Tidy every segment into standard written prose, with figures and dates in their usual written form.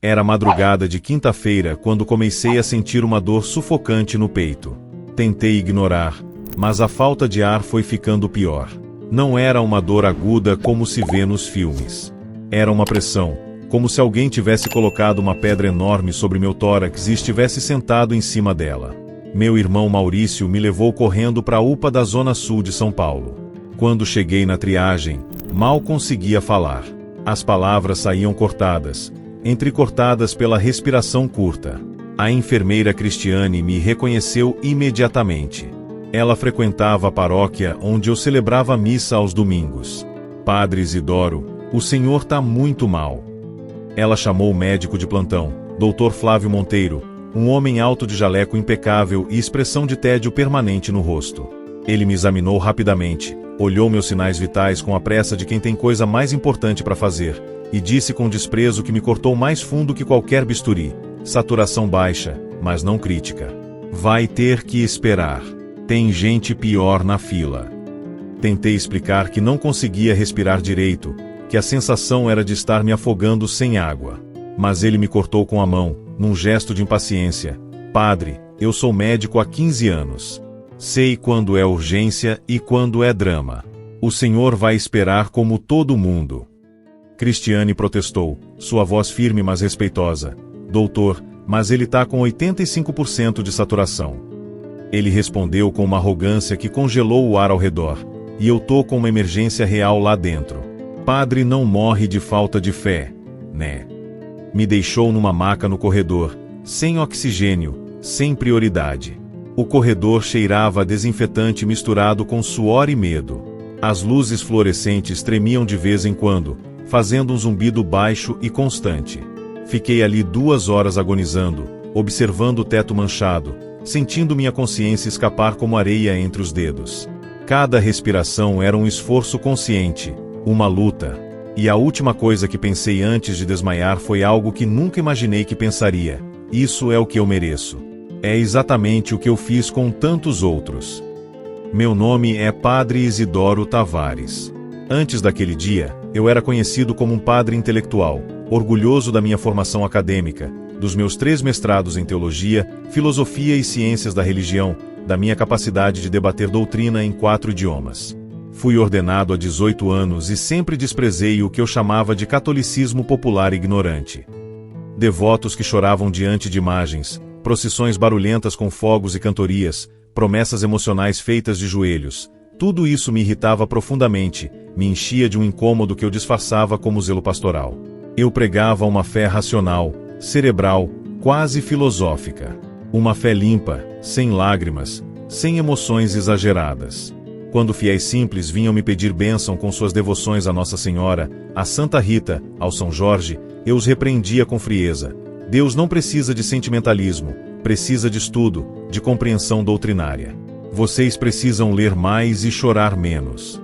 Era madrugada de quinta-feira quando comecei a sentir uma dor sufocante no peito. Tentei ignorar, mas a falta de ar foi ficando pior. Não era uma dor aguda como se vê nos filmes. Era uma pressão, como se alguém tivesse colocado uma pedra enorme sobre meu tórax e estivesse sentado em cima dela. Meu irmão Maurício me levou correndo para a UPA da Zona Sul de São Paulo. Quando cheguei na triagem, mal conseguia falar. As palavras saíam cortadas, entrecortadas pela respiração curta. A enfermeira Cristiane me reconheceu imediatamente. Ela frequentava a paróquia onde eu celebrava a missa aos domingos. Padre Isidoro, o senhor tá muito mal. Ela chamou o médico de plantão, Dr. Flávio Monteiro, um homem alto de jaleco impecável e expressão de tédio permanente no rosto. Ele me examinou rapidamente, olhou meus sinais vitais com a pressa de quem tem coisa mais importante para fazer, e disse com desprezo que me cortou mais fundo que qualquer bisturi. Saturação baixa, mas não crítica. Vai ter que esperar. Tem gente pior na fila. Tentei explicar que não conseguia respirar direito, que a sensação era de estar me afogando sem água. Mas ele me cortou com a mão, num gesto de impaciência. Padre, eu sou médico há 15 anos. Sei quando é urgência e quando é drama. O senhor vai esperar como todo mundo. Cristiane protestou, sua voz firme mas respeitosa. Doutor, mas ele tá com 85% de saturação. Ele respondeu com uma arrogância que congelou o ar ao redor. E eu tô com uma emergência real lá dentro. Padre não morre de falta de fé, né? Me deixou numa maca no corredor, sem oxigênio, sem prioridade. O corredor cheirava a desinfetante misturado com suor e medo. As luzes fluorescentes tremiam de vez em quando, fazendo um zumbido baixo e constante. Fiquei ali 2 horas agonizando, observando o teto manchado, sentindo minha consciência escapar como areia entre os dedos. Cada respiração era um esforço consciente, uma luta. E a última coisa que pensei antes de desmaiar foi algo que nunca imaginei que pensaria. Isso é o que eu mereço. É exatamente o que eu fiz com tantos outros. Meu nome é Padre Isidoro Tavares. Antes daquele dia, eu era conhecido como um padre intelectual, orgulhoso da minha formação acadêmica, dos meus 3 mestrados em teologia, filosofia e ciências da religião, da minha capacidade de debater doutrina em 4 idiomas. Fui ordenado há 18 anos e sempre desprezei o que eu chamava de catolicismo popular ignorante. Devotos que choravam diante de imagens, procissões barulhentas com fogos e cantorias, promessas emocionais feitas de joelhos, tudo isso me irritava profundamente, me enchia de um incômodo que eu disfarçava como zelo pastoral. Eu pregava uma fé racional, cerebral, quase filosófica. Uma fé limpa, sem lágrimas, sem emoções exageradas. Quando fiéis simples vinham me pedir bênção com suas devoções à Nossa Senhora, a Santa Rita, ao São Jorge, eu os repreendia com frieza. Deus não precisa de sentimentalismo, precisa de estudo, de compreensão doutrinária. Vocês precisam ler mais e chorar menos.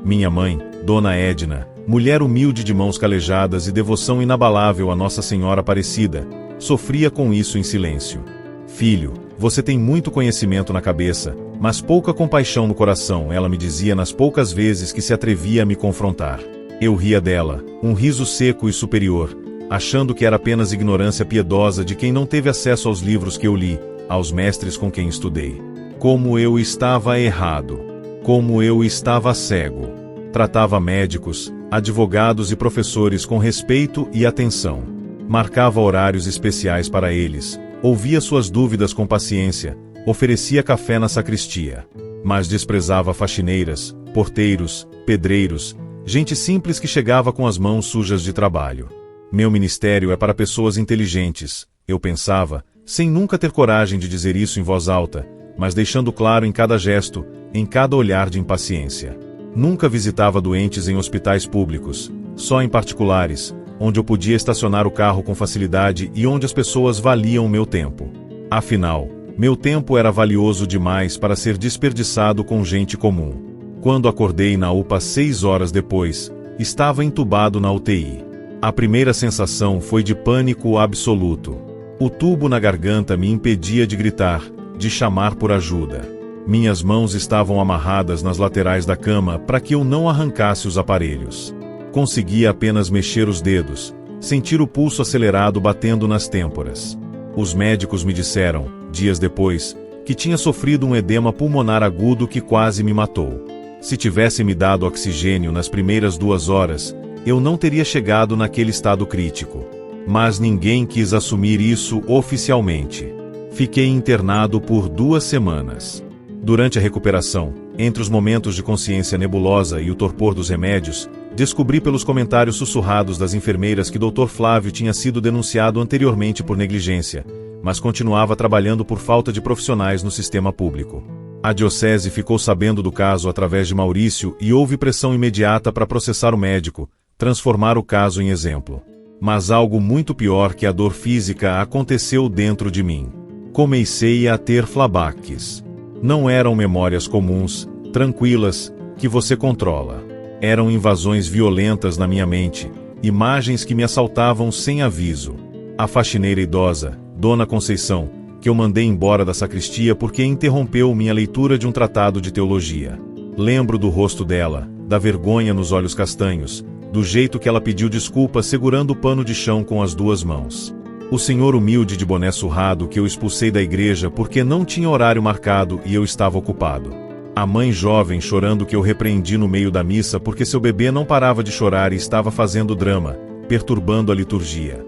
Minha mãe, Dona Edna, mulher humilde de mãos calejadas e devoção inabalável à Nossa Senhora Aparecida, sofria com isso em silêncio. Filho, você tem muito conhecimento na cabeça, mas pouca compaixão no coração, ela me dizia nas poucas vezes que se atrevia a me confrontar. Eu ria dela, um riso seco e superior, achando que era apenas ignorância piedosa de quem não teve acesso aos livros que eu li, aos mestres com quem estudei. Como eu estava errado. Como eu estava cego. Tratava médicos, advogados e professores com respeito e atenção. Marcava horários especiais para eles, ouvia suas dúvidas com paciência, oferecia café na sacristia. Mas desprezava faxineiras, porteiros, pedreiros, gente simples que chegava com as mãos sujas de trabalho. Meu ministério é para pessoas inteligentes, eu pensava, sem nunca ter coragem de dizer isso em voz alta, mas deixando claro em cada gesto, em cada olhar de impaciência. Nunca visitava doentes em hospitais públicos, só em particulares, onde eu podia estacionar o carro com facilidade e onde as pessoas valiam meu tempo. Afinal, meu tempo era valioso demais para ser desperdiçado com gente comum. Quando acordei na UPA 6 horas depois, estava entubado na UTI. A primeira sensação foi de pânico absoluto. O tubo na garganta me impedia de gritar, de chamar por ajuda. Minhas mãos estavam amarradas nas laterais da cama para que eu não arrancasse os aparelhos. Conseguia apenas mexer os dedos, sentir o pulso acelerado batendo nas têmporas. Os médicos me disseram, dias depois, que tinha sofrido um edema pulmonar agudo que quase me matou. Se tivessem me dado oxigênio nas primeiras 2 horas, eu não teria chegado naquele estado crítico. Mas ninguém quis assumir isso oficialmente. Fiquei internado por 2 semanas. Durante a recuperação, entre os momentos de consciência nebulosa e o torpor dos remédios, descobri pelos comentários sussurrados das enfermeiras que Dr. Flávio tinha sido denunciado anteriormente por negligência, mas continuava trabalhando por falta de profissionais no sistema público. A diocese ficou sabendo do caso através de Maurício e houve pressão imediata para processar o médico, transformar o caso em exemplo. Mas algo muito pior que a dor física aconteceu dentro de mim. Comecei a ter flashbacks. Não eram memórias comuns, tranquilas, que você controla. Eram invasões violentas na minha mente, imagens que me assaltavam sem aviso. A faxineira idosa, Dona Conceição, que eu mandei embora da sacristia porque interrompeu minha leitura de um tratado de teologia. Lembro do rosto dela, da vergonha nos olhos castanhos, do jeito que ela pediu desculpas segurando o pano de chão com as 2 mãos. O senhor humilde de boné surrado que eu expulsei da igreja porque não tinha horário marcado e eu estava ocupado. A mãe jovem chorando que eu repreendi no meio da missa porque seu bebê não parava de chorar e estava fazendo drama, perturbando a liturgia.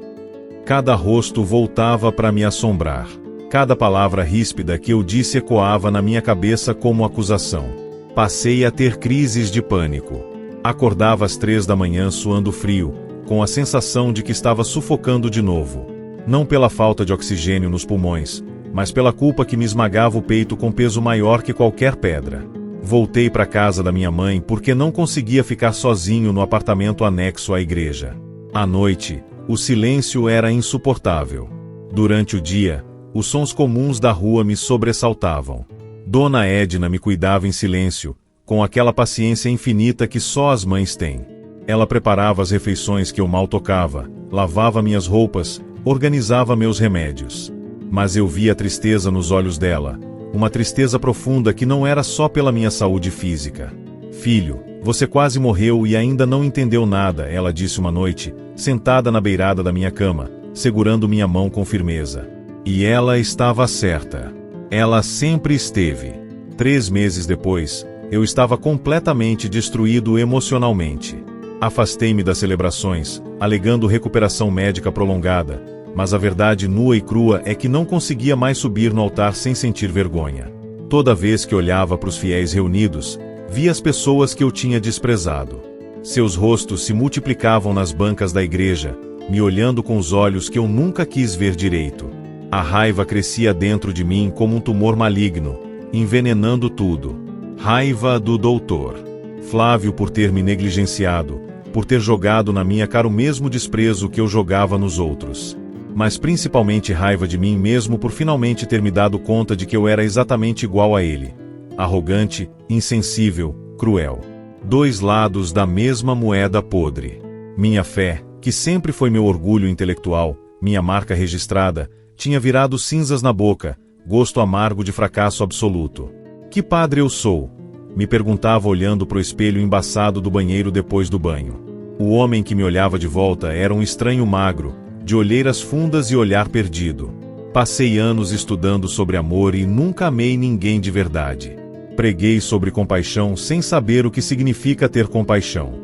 Cada rosto voltava para me assombrar. Cada palavra ríspida que eu disse ecoava na minha cabeça como acusação. Passei a ter crises de pânico. Acordava às 3 da manhã suando frio, com a sensação de que estava sufocando de novo. Não pela falta de oxigênio nos pulmões, mas pela culpa que me esmagava o peito com peso maior que qualquer pedra. Voltei para casa da minha mãe porque não conseguia ficar sozinho no apartamento anexo à igreja. À noite, o silêncio era insuportável. Durante o dia, os sons comuns da rua me sobressaltavam. Dona Edna me cuidava em silêncio, com aquela paciência infinita que só as mães têm. Ela preparava as refeições que eu mal tocava, lavava minhas roupas, organizava meus remédios. Mas eu via a tristeza nos olhos dela, uma tristeza profunda que não era só pela minha saúde física. Filho, você quase morreu e ainda não entendeu nada, ela disse uma noite, sentada na beirada da minha cama, segurando minha mão com firmeza. E ela estava certa. Ela sempre esteve. 3 meses depois, eu estava completamente destruído emocionalmente. Afastei-me das celebrações, alegando recuperação médica prolongada, mas a verdade nua e crua é que não conseguia mais subir no altar sem sentir vergonha. Toda vez que olhava para os fiéis reunidos, via as pessoas que eu tinha desprezado. Seus rostos se multiplicavam nas bancas da igreja, me olhando com os olhos que eu nunca quis ver direito. A raiva crescia dentro de mim como um tumor maligno, envenenando tudo. Raiva do doutor Flávio por ter me negligenciado, por ter jogado na minha cara o mesmo desprezo que eu jogava nos outros. Mas principalmente raiva de mim mesmo por finalmente ter me dado conta de que eu era exatamente igual a ele. Arrogante, insensível, cruel. 2 lados da mesma moeda podre. Minha fé, que sempre foi meu orgulho intelectual, minha marca registrada, tinha virado cinzas na boca, gosto amargo de fracasso absoluto. Que padre eu sou? Me perguntava olhando para o espelho embaçado do banheiro depois do banho. O homem que me olhava de volta era um estranho magro, de olheiras fundas e olhar perdido. Passei anos estudando sobre amor e nunca amei ninguém de verdade. Preguei sobre compaixão sem saber o que significa ter compaixão.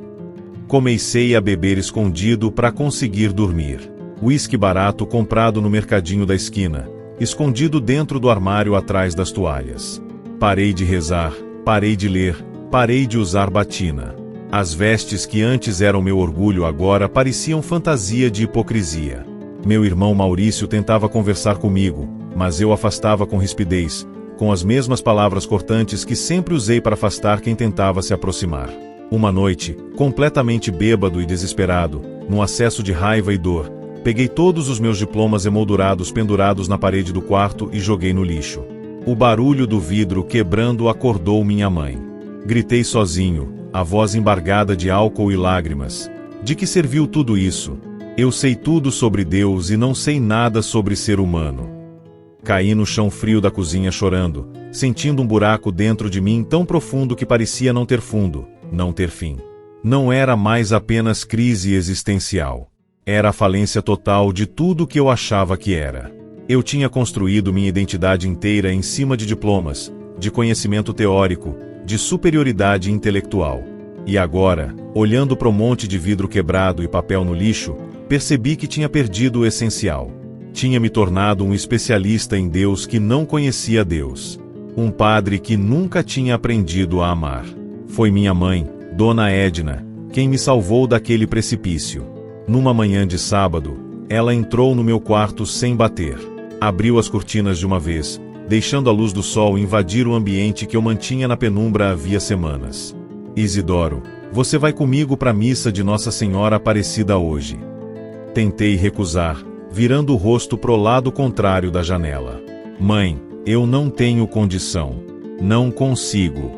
Comecei a beber escondido para conseguir dormir. Uísque barato comprado no mercadinho da esquina, escondido dentro do armário atrás das toalhas. Parei de rezar, parei de ler, parei de usar batina. As vestes que antes eram meu orgulho agora pareciam fantasia de hipocrisia. Meu irmão Maurício tentava conversar comigo, mas eu afastava com rispidez, com as mesmas palavras cortantes que sempre usei para afastar quem tentava se aproximar. Uma noite, completamente bêbado e desesperado, num acesso de raiva e dor, peguei todos os meus diplomas emoldurados pendurados na parede do quarto e joguei no lixo. O barulho do vidro quebrando acordou minha mãe. Gritei sozinho, a voz embargada de álcool e lágrimas. De que serviu tudo isso? Eu sei tudo sobre Deus e não sei nada sobre ser humano. Caí no chão frio da cozinha chorando, sentindo um buraco dentro de mim tão profundo que parecia não ter fundo, não ter fim. Não era mais apenas crise existencial. Era a falência total de tudo que eu achava que era. Eu tinha construído minha identidade inteira em cima de diplomas, de conhecimento teórico, de superioridade intelectual. E agora, olhando para o monte de vidro quebrado e papel no lixo, percebi que tinha perdido o essencial. Tinha me tornado um especialista em Deus que não conhecia Deus. Um padre que nunca tinha aprendido a amar. Foi minha mãe, Dona Edna, quem me salvou daquele precipício. Numa manhã de sábado, ela entrou no meu quarto sem bater. Abriu as cortinas de uma vez, deixando a luz do sol invadir o ambiente que eu mantinha na penumbra havia semanas. Isidoro, você vai comigo para a missa de Nossa Senhora Aparecida hoje. Tentei recusar, virando o rosto pro lado contrário da janela. Mãe, eu não tenho condição. Não consigo.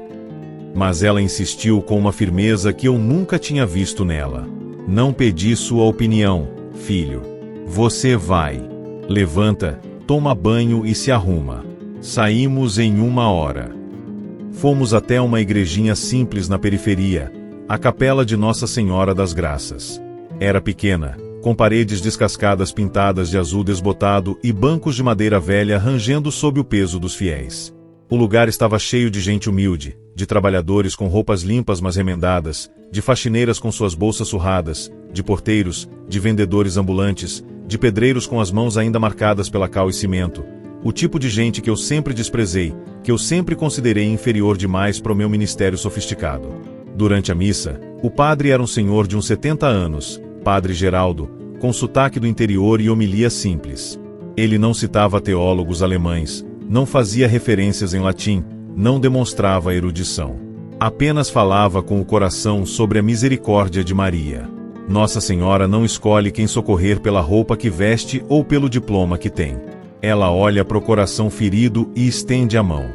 Mas ela insistiu com uma firmeza que eu nunca tinha visto nela. Não pedi sua opinião, filho. Você vai. Levanta, toma banho e se arruma. Saímos em 1 hora. Fomos até uma igrejinha simples na periferia, a Capela de Nossa Senhora das Graças. Era pequena, com paredes descascadas pintadas de azul desbotado e bancos de madeira velha rangendo sob o peso dos fiéis. O lugar estava cheio de gente humilde, de trabalhadores com roupas limpas mas remendadas, de faxineiras com suas bolsas surradas, de porteiros, de vendedores ambulantes, de pedreiros com as mãos ainda marcadas pela cal e cimento. O tipo de gente que eu sempre desprezei, que eu sempre considerei inferior demais para o meu ministério sofisticado. Durante a missa, o padre era um senhor de uns 70 anos, Padre Geraldo, com sotaque do interior e homilia simples. Ele não citava teólogos alemães, não fazia referências em latim, não demonstrava erudição. Apenas falava com o coração sobre a misericórdia de Maria. Nossa Senhora não escolhe quem socorrer pela roupa que veste ou pelo diploma que tem. Ela olha para o coração ferido e estende a mão.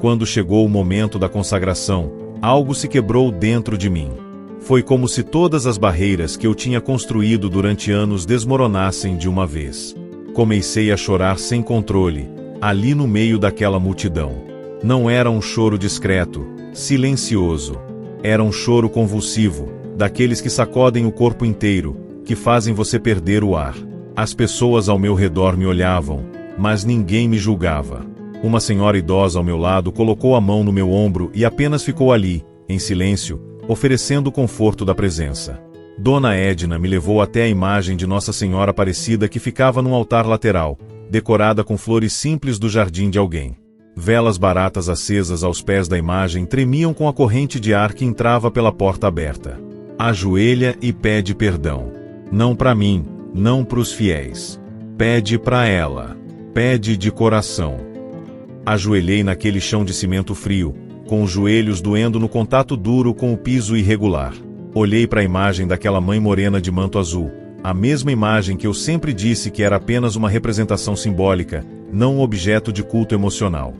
Quando chegou o momento da consagração, algo se quebrou dentro de mim. Foi como se todas as barreiras que eu tinha construído durante anos desmoronassem de uma vez. Comecei a chorar sem controle, ali no meio daquela multidão. Não era um choro discreto, silencioso. Era um choro convulsivo, daqueles que sacodem o corpo inteiro, que fazem você perder o ar. As pessoas ao meu redor me olhavam, mas ninguém me julgava. Uma senhora idosa ao meu lado colocou a mão no meu ombro e apenas ficou ali, em silêncio, oferecendo o conforto da presença. Dona Edna me levou até a imagem de Nossa Senhora Aparecida que ficava num altar lateral, decorada com flores simples do jardim de alguém. Velas baratas acesas aos pés da imagem tremiam com a corrente de ar que entrava pela porta aberta. Ajoelha e pede perdão. Não para mim, não para os fiéis. Pede para ela. Pede de coração. Ajoelhei naquele chão de cimento frio, com os joelhos doendo no contato duro com o piso irregular. Olhei para a imagem daquela mãe morena de manto azul, a mesma imagem que eu sempre disse que era apenas uma representação simbólica, não um objeto de culto emocional.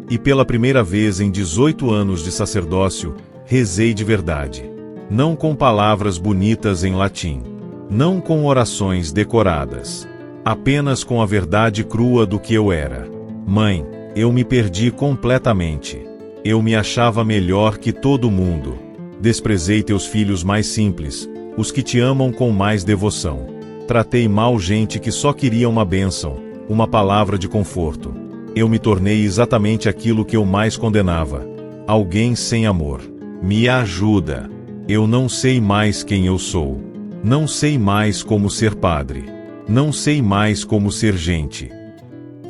E pela primeira vez em 18 anos de sacerdócio, rezei de verdade. Não com palavras bonitas em latim. Não com orações decoradas. Apenas com a verdade crua do que eu era. Mãe, eu me perdi completamente. Eu me achava melhor que todo mundo. Desprezei teus filhos mais simples, os que te amam com mais devoção. Tratei mal gente que só queria uma bênção, uma palavra de conforto. Eu me tornei exatamente aquilo que eu mais condenava. Alguém sem amor. Me ajuda. Eu não sei mais quem eu sou. Não sei mais como ser padre. Não sei mais como ser gente.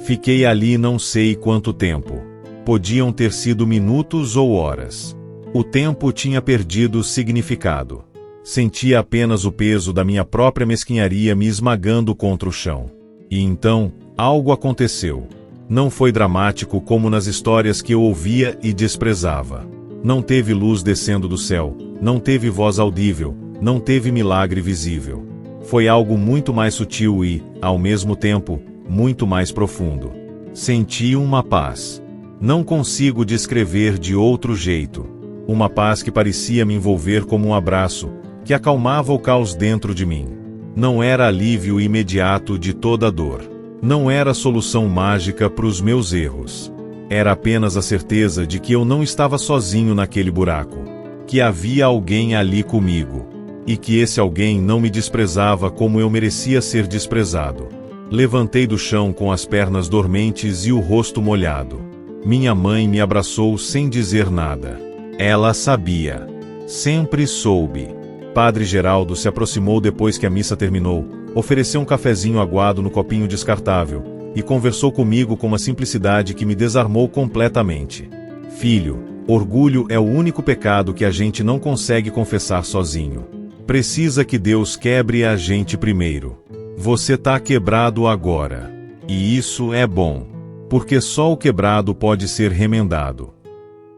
Fiquei ali não sei quanto tempo. Podiam ter sido minutos ou horas. O tempo tinha perdido significado. Sentia apenas o peso da minha própria mesquinharia me esmagando contra o chão. E então, algo aconteceu. Não foi dramático como nas histórias que eu ouvia e desprezava. Não teve luz descendo do céu, não teve voz audível, não teve milagre visível. Foi algo muito mais sutil e, ao mesmo tempo, muito mais profundo. Senti uma paz. Não consigo descrever de outro jeito. Uma paz que parecia me envolver como um abraço, que acalmava o caos dentro de mim. Não era alívio imediato de toda a dor. Não era solução mágica para os meus erros. Era apenas a certeza de que eu não estava sozinho naquele buraco. Que havia alguém ali comigo. e que esse alguém não me desprezava como eu merecia ser desprezado. Levantei do chão com as pernas dormentes e o rosto molhado. Minha mãe me abraçou sem dizer nada. Ela sabia. Sempre soube. Padre Geraldo se aproximou depois que a missa terminou, ofereceu um cafezinho aguado no copinho descartável e conversou comigo com uma simplicidade que me desarmou completamente. Filho, orgulho é o único pecado que a gente não consegue confessar sozinho. Precisa que Deus quebre a gente primeiro. Você tá quebrado agora. E isso é bom. Porque só o quebrado pode ser remendado.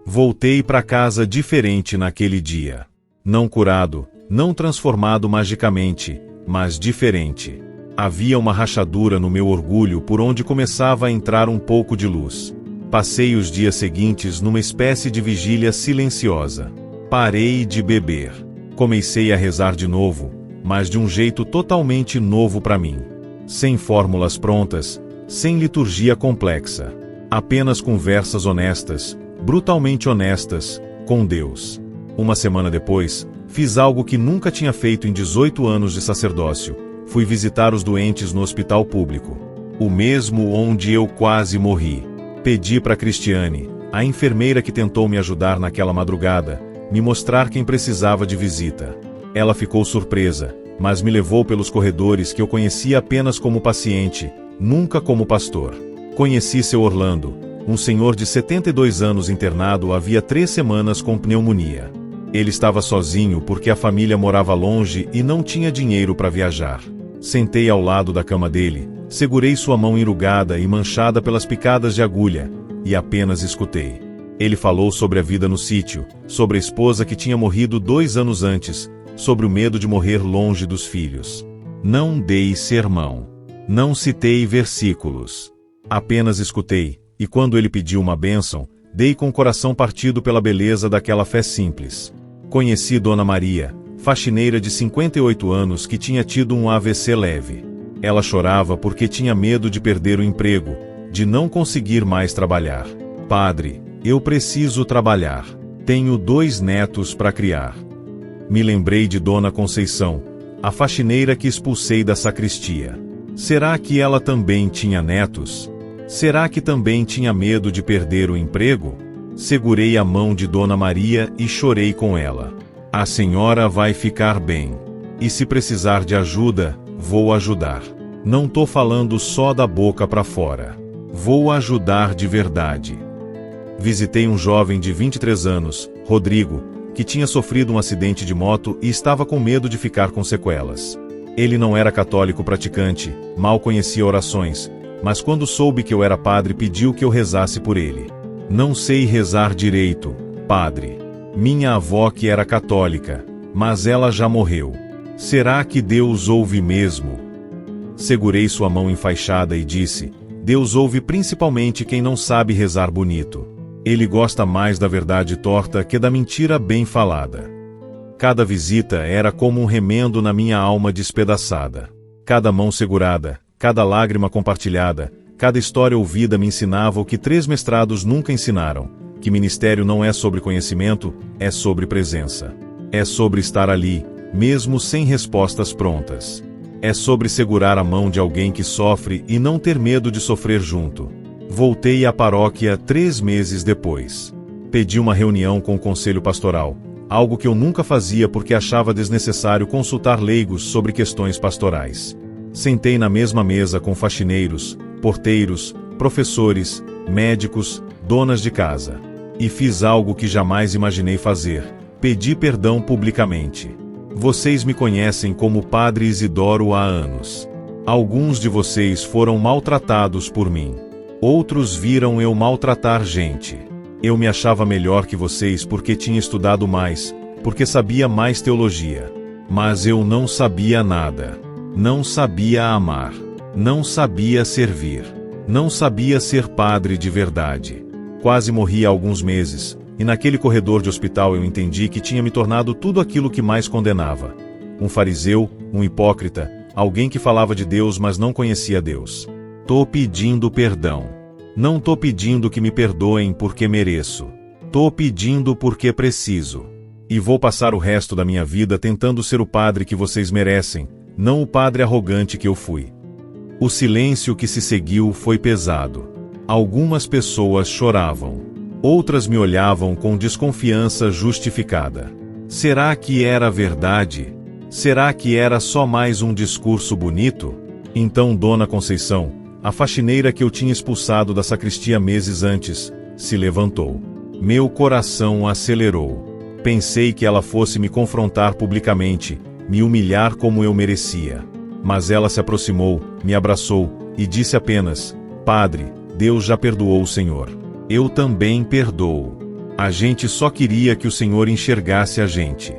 Voltei para casa diferente naquele dia. Não curado, não transformado magicamente, mas diferente. Havia uma rachadura no meu orgulho por onde começava a entrar um pouco de luz. Passei os dias seguintes numa espécie de vigília silenciosa. Parei de beber. Comecei a rezar de novo, mas de um jeito totalmente novo para mim. Sem fórmulas prontas, sem liturgia complexa. Apenas conversas honestas, brutalmente honestas, com Deus. Uma semana depois, fiz algo que nunca tinha feito em 18 anos de sacerdócio. Fui visitar os doentes no hospital público. O mesmo onde eu quase morri. Pedi para Cristiane, a enfermeira que tentou me ajudar naquela madrugada, me mostrar quem precisava de visita. Ela ficou surpresa, mas me levou pelos corredores que eu conhecia apenas como paciente, nunca como pastor. Conheci seu Orlando, um senhor de 72 anos internado havia 3 semanas com pneumonia. Ele estava sozinho porque a família morava longe e não tinha dinheiro para viajar. Sentei ao lado da cama dele, segurei sua mão enrugada e manchada pelas picadas de agulha, e apenas escutei. Ele falou sobre a vida no sítio, sobre a esposa que tinha morrido 2 anos antes, sobre o medo de morrer longe dos filhos. Não dei sermão. Não citei versículos. Apenas escutei, e quando ele pediu uma bênção, dei com o coração partido pela beleza daquela fé simples. Conheci Dona Maria, faxineira de 58 anos que tinha tido um AVC leve. Ela chorava porque tinha medo de perder o emprego, de não conseguir mais trabalhar. Padre, eu preciso trabalhar. Tenho 2 netos para criar. Me lembrei de Dona Conceição, a faxineira que expulsei da sacristia. Será que ela também tinha netos? Será que também tinha medo de perder o emprego? Segurei a mão de Dona Maria e chorei com ela. A senhora vai ficar bem. E se precisar de ajuda, vou ajudar. Não tô falando só da boca para fora. Vou ajudar de verdade. Visitei um jovem de 23 anos, Rodrigo, que tinha sofrido um acidente de moto e estava com medo de ficar com sequelas. Ele não era católico praticante, mal conhecia orações, mas quando soube que eu era padre pediu que eu rezasse por ele. Não sei rezar direito, padre. Minha avó que era católica, mas ela já morreu. Será que Deus ouve mesmo? Segurei sua mão enfaixada e disse: Deus ouve principalmente quem não sabe rezar bonito. Ele gosta mais da verdade torta que da mentira bem falada. Cada visita era como um remendo na minha alma despedaçada. Cada mão segurada, cada lágrima compartilhada, cada história ouvida me ensinava o que 3 mestrados nunca ensinaram, que ministério não é sobre conhecimento, é sobre presença. É sobre estar ali, mesmo sem respostas prontas. É sobre segurar a mão de alguém que sofre e não ter medo de sofrer junto. Voltei à paróquia 3 meses depois. Pedi uma reunião com o conselho pastoral, algo que eu nunca fazia porque achava desnecessário consultar leigos sobre questões pastorais. Sentei na mesma mesa com faxineiros, porteiros, professores, médicos, donas de casa. E fiz algo que jamais imaginei fazer: pedi perdão publicamente. Vocês me conhecem como Padre Isidoro há anos. Alguns de vocês foram maltratados por mim. Outros viram eu maltratar gente. Eu me achava melhor que vocês porque tinha estudado mais, porque sabia mais teologia. Mas eu não sabia nada. Não sabia amar. Não sabia servir. Não sabia ser padre de verdade. Quase morri há alguns meses, e naquele corredor de hospital eu entendi que tinha me tornado tudo aquilo que mais condenava. Um fariseu, um hipócrita, alguém que falava de Deus mas não conhecia Deus. Tô pedindo perdão. Não tô pedindo que me perdoem porque mereço. Tô pedindo porque preciso. E vou passar o resto da minha vida tentando ser o padre que vocês merecem, não o padre arrogante que eu fui. O silêncio que se seguiu foi pesado. Algumas pessoas choravam. Outras me olhavam com desconfiança justificada. Será que era verdade? Será que era só mais um discurso bonito? Então Dona Conceição, a faxineira que eu tinha expulsado da sacristia meses antes, se levantou. Meu coração acelerou. Pensei que ela fosse me confrontar publicamente, me humilhar como eu merecia. Mas ela se aproximou, me abraçou, e disse apenas: Padre, Deus já perdoou o senhor. Eu também perdoo. A gente só queria que o senhor enxergasse a gente.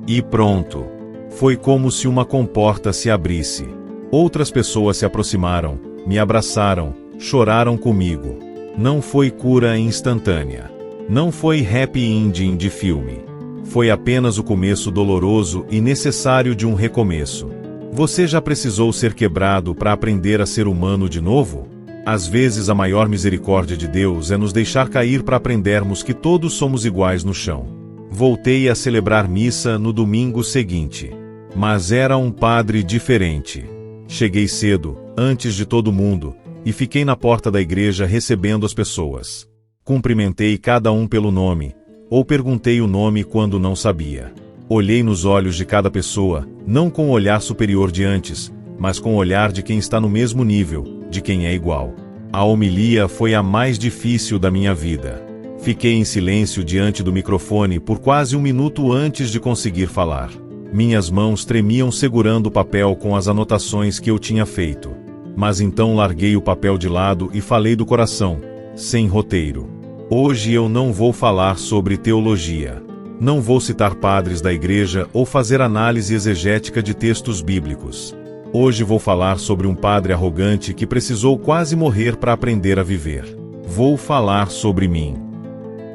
E pronto. Foi como se uma comporta se abrisse. Outras pessoas se aproximaram, me abraçaram, choraram comigo. Não foi cura instantânea. Não foi happy ending de filme. Foi apenas o começo doloroso e necessário de um recomeço. Você já precisou ser quebrado para aprender a ser humano de novo? Às vezes a maior misericórdia de Deus é nos deixar cair para aprendermos que todos somos iguais no chão. Voltei a celebrar missa no domingo seguinte. Mas era um padre diferente. Cheguei cedo, antes de todo mundo, e fiquei na porta da igreja recebendo as pessoas. Cumprimentei cada um pelo nome, ou perguntei o nome quando não sabia. Olhei nos olhos de cada pessoa, não com o olhar superior de antes, mas com o olhar de quem está no mesmo nível, de quem é igual. A homilia foi a mais difícil da minha vida. Fiquei em silêncio diante do microfone por quase um minuto antes de conseguir falar. Minhas mãos tremiam segurando o papel com as anotações que eu tinha feito. Mas então larguei o papel de lado e falei do coração, sem roteiro. Hoje eu não vou falar sobre teologia. Não vou citar padres da igreja ou fazer análise exegética de textos bíblicos. Hoje vou falar sobre um padre arrogante que precisou quase morrer para aprender a viver. Vou falar sobre mim.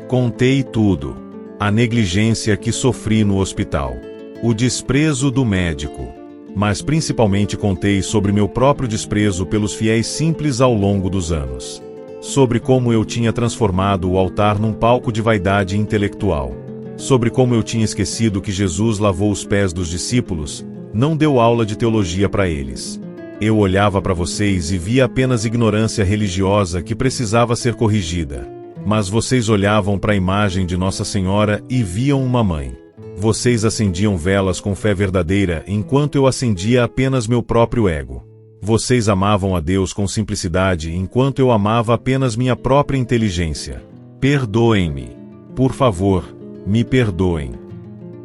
Contei tudo. A negligência que sofri no hospital. O desprezo do médico. Mas principalmente contei sobre meu próprio desprezo pelos fiéis simples ao longo dos anos. Sobre como eu tinha transformado o altar num palco de vaidade intelectual. Sobre como eu tinha esquecido que Jesus lavou os pés dos discípulos, não deu aula de teologia para eles. Eu olhava para vocês e via apenas ignorância religiosa que precisava ser corrigida. Mas vocês olhavam para a imagem de Nossa Senhora e viam uma mãe. Vocês acendiam velas com fé verdadeira enquanto eu acendia apenas meu próprio ego. Vocês amavam a Deus com simplicidade enquanto eu amava apenas minha própria inteligência. Perdoem-me. Por favor, me perdoem.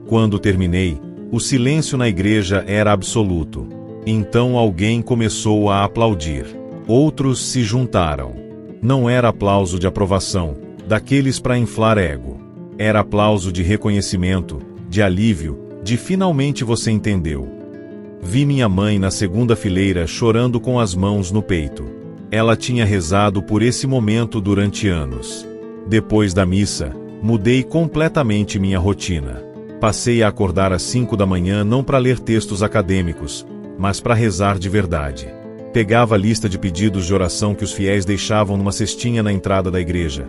Quando terminei, o silêncio na igreja era absoluto. Então alguém começou a aplaudir. Outros se juntaram. Não era aplauso de aprovação, daqueles para inflar ego. Era aplauso de reconhecimento, de alívio, de finalmente você entendeu. Vi minha mãe na segunda fileira chorando com as mãos no peito. Ela tinha rezado por esse momento durante anos. Depois da missa, mudei completamente minha rotina. Passei a acordar às 5 da manhã não para ler textos acadêmicos, mas para rezar de verdade. Pegava a lista de pedidos de oração que os fiéis deixavam numa cestinha na entrada da igreja.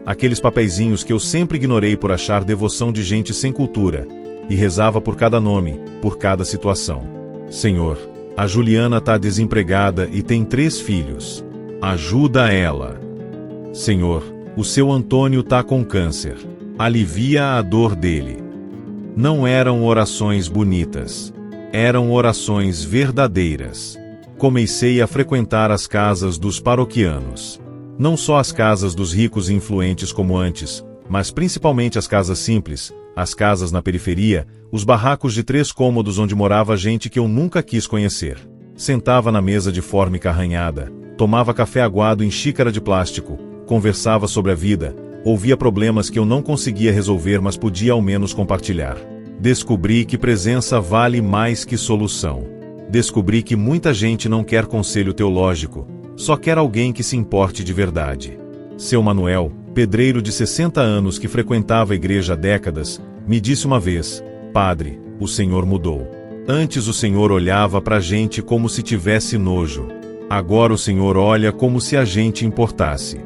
Aqueles papeizinhos que eu sempre ignorei por achar devoção de gente sem cultura, e rezava por cada nome, por cada situação. Senhor, a Juliana tá desempregada e tem 3 filhos. Ajuda ela. Senhor, o seu Antônio tá com câncer. Alivia a dor dele. Não eram orações bonitas. Eram orações verdadeiras. Comecei a frequentar as casas dos paroquianos. Não só as casas dos ricos e influentes como antes, mas principalmente as casas simples, as casas na periferia, os barracos de 3 cômodos onde morava gente que eu nunca quis conhecer. Sentava na mesa de fórmica arranhada, tomava café aguado em xícara de plástico, conversava sobre a vida, ouvia problemas que eu não conseguia resolver mas podia ao menos compartilhar. Descobri que presença vale mais que solução. Descobri que muita gente não quer conselho teológico, só quer alguém que se importe de verdade. Seu Manuel, pedreiro de 60 anos que frequentava a igreja há décadas, me disse uma vez: Padre, o Senhor mudou. Antes o Senhor olhava para a gente como se tivesse nojo. Agora o Senhor olha como se a gente importasse.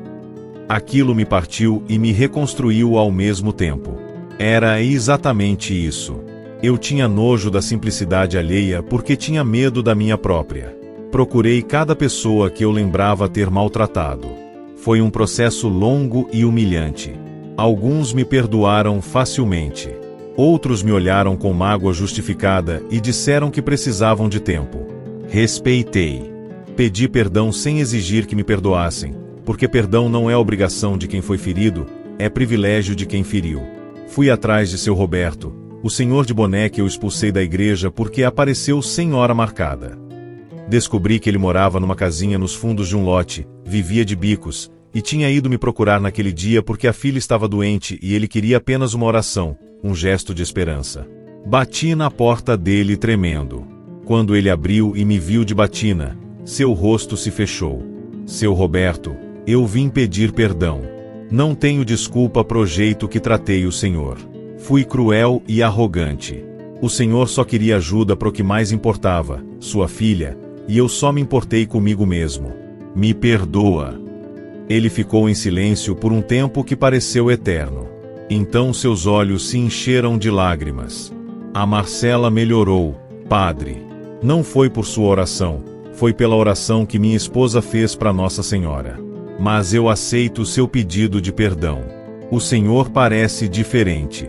Aquilo me partiu e me reconstruiu ao mesmo tempo. Era exatamente isso. Eu tinha nojo da simplicidade alheia porque tinha medo da minha própria. Procurei cada pessoa que eu lembrava ter maltratado. Foi um processo longo e humilhante. Alguns me perdoaram facilmente. Outros me olharam com mágoa justificada e disseram que precisavam de tempo. Respeitei. Pedi perdão sem exigir que me perdoassem, porque perdão não é obrigação de quem foi ferido, é privilégio de quem feriu. Fui atrás de seu Roberto, o senhor de boné que eu expulsei da igreja porque apareceu sem hora marcada. Descobri que ele morava numa casinha nos fundos de um lote, vivia de bicos, e tinha ido me procurar naquele dia porque a filha estava doente e ele queria apenas uma oração, um gesto de esperança. Bati na porta dele tremendo. Quando ele abriu e me viu de batina, seu rosto se fechou. Seu Roberto, eu vim pedir perdão. Não tenho desculpa pro jeito que tratei o senhor. Fui cruel e arrogante. O senhor só queria ajuda pro que mais importava, sua filha, e eu só me importei comigo mesmo. Me perdoa. Ele ficou em silêncio por um tempo que pareceu eterno. Então seus olhos se encheram de lágrimas. A Marcela melhorou, padre. Não foi por sua oração, foi pela oração que minha esposa fez para Nossa Senhora. Mas eu aceito seu pedido de perdão. O senhor parece diferente.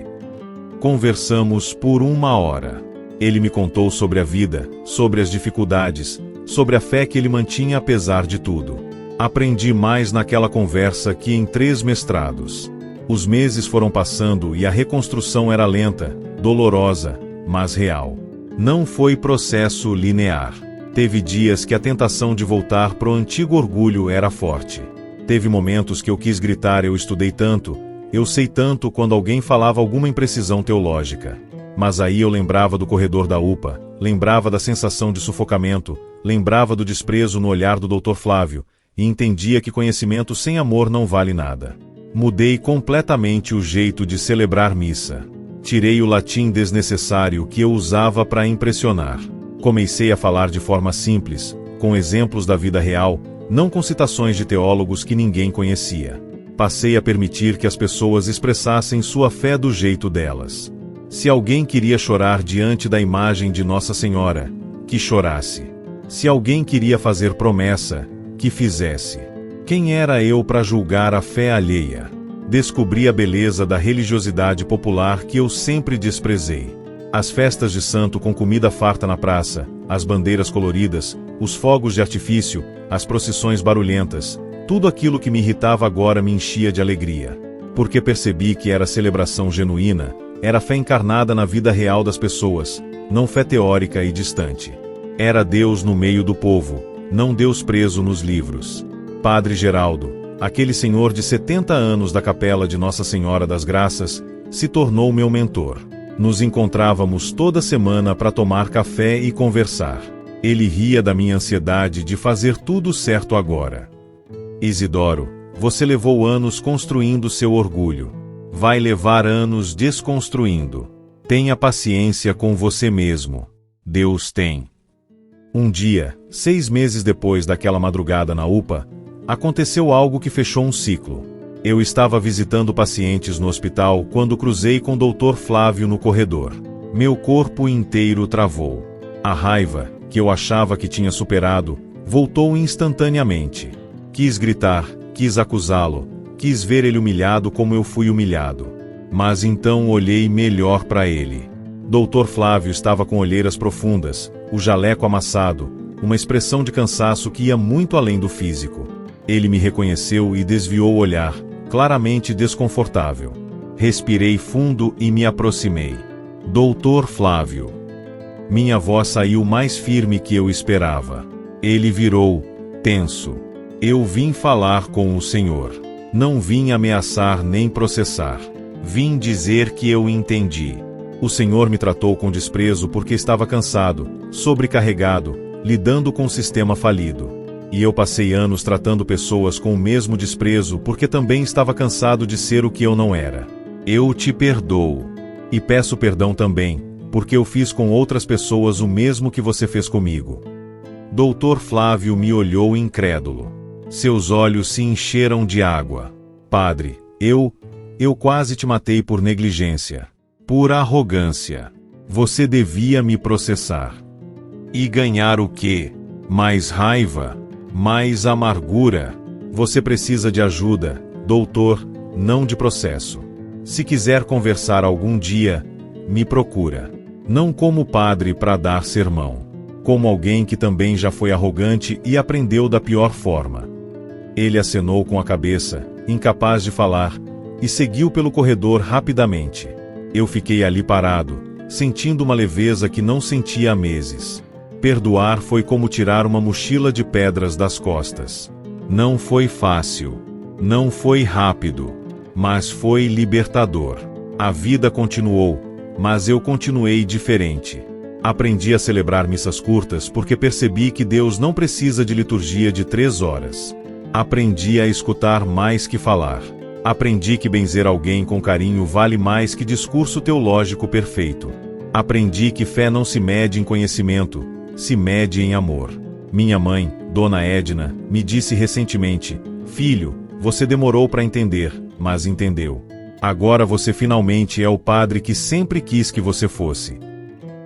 Conversamos por 1 hora. Ele me contou sobre a vida, sobre as dificuldades, sobre a fé que ele mantinha apesar de tudo. Aprendi mais naquela conversa que em 3 mestrados. Os meses foram passando e a reconstrução era lenta, dolorosa, mas real. Não foi processo linear. Teve dias que a tentação de voltar pro antigo orgulho era forte. Teve momentos que eu quis gritar: eu estudei tanto, eu sei tanto, quando alguém falava alguma imprecisão teológica. Mas aí eu lembrava do corredor da UPA, lembrava da sensação de sufocamento, lembrava do desprezo no olhar do Dr. Flávio, e entendia que conhecimento sem amor não vale nada. Mudei completamente o jeito de celebrar missa. Tirei o latim desnecessário que eu usava para impressionar. Comecei a falar de forma simples, com exemplos da vida real, não com citações de teólogos que ninguém conhecia. Passei a permitir que as pessoas expressassem sua fé do jeito delas. Se alguém queria chorar diante da imagem de Nossa Senhora, que chorasse. Se alguém queria fazer promessa, que fizesse. Quem era eu para julgar a fé alheia? Descobri a beleza da religiosidade popular que eu sempre desprezei. As festas de santo com comida farta na praça, as bandeiras coloridas, os fogos de artifício, as procissões barulhentas, tudo aquilo que me irritava agora me enchia de alegria. Porque percebi que era celebração genuína, era fé encarnada na vida real das pessoas, não fé teórica e distante. Era Deus no meio do povo, não Deus preso nos livros. Padre Geraldo, aquele senhor de 70 anos da capela de Nossa Senhora das Graças, se tornou meu mentor. Nos encontrávamos toda semana para tomar café e conversar. Ele ria da minha ansiedade de fazer tudo certo agora. Isidoro, você levou anos construindo seu orgulho. Vai levar anos desconstruindo. Tenha paciência com você mesmo. Deus tem. Um dia, 6 meses depois daquela madrugada na UPA, aconteceu algo que fechou um ciclo. Eu estava visitando pacientes no hospital quando cruzei com o Dr. Flávio no corredor. Meu corpo inteiro travou. A raiva, que eu achava que tinha superado, voltou instantaneamente. Quis gritar, quis acusá-lo, quis ver ele humilhado como eu fui humilhado. Mas então olhei melhor para ele. Dr. Flávio estava com olheiras profundas, o jaleco amassado, uma expressão de cansaço que ia muito além do físico. Ele me reconheceu e desviou o olhar, claramente desconfortável. Respirei fundo e me aproximei. Doutor Flávio. Minha voz saiu mais firme que eu esperava. Ele virou, tenso. Eu vim falar com o senhor. Não vim ameaçar nem processar. Vim dizer que eu entendi. O senhor me tratou com desprezo porque estava cansado, sobrecarregado, lidando com um sistema falido. E eu passei anos tratando pessoas com o mesmo desprezo porque também estava cansado de ser o que eu não era. Eu te perdoo. E peço perdão também, porque eu fiz com outras pessoas o mesmo que você fez comigo. Doutor Flávio me olhou incrédulo. Seus olhos se encheram de água. Padre, Eu quase te matei por negligência. Por arrogância. Você devia me processar. E ganhar o quê? Mais raiva? Mais amargura? Você precisa de ajuda, doutor, não de processo. Se quiser conversar algum dia, me procura. Não como padre para dar sermão. Como alguém que também já foi arrogante e aprendeu da pior forma. Ele acenou com a cabeça, incapaz de falar, e seguiu pelo corredor rapidamente. Eu fiquei ali parado, sentindo uma leveza que não sentia há meses. Perdoar foi como tirar uma mochila de pedras das costas. Não foi fácil. Não foi rápido. Mas foi libertador. A vida continuou, mas eu continuei diferente. Aprendi a celebrar missas curtas porque percebi que Deus não precisa de liturgia de 3 horas. Aprendi a escutar mais que falar. Aprendi que benzer alguém com carinho vale mais que discurso teológico perfeito. Aprendi que fé não se mede em conhecimento, se mede em amor. Minha mãe, Dona Edna, me disse recentemente: filho, você demorou para entender, mas entendeu. Agora você finalmente é o padre que sempre quis que você fosse.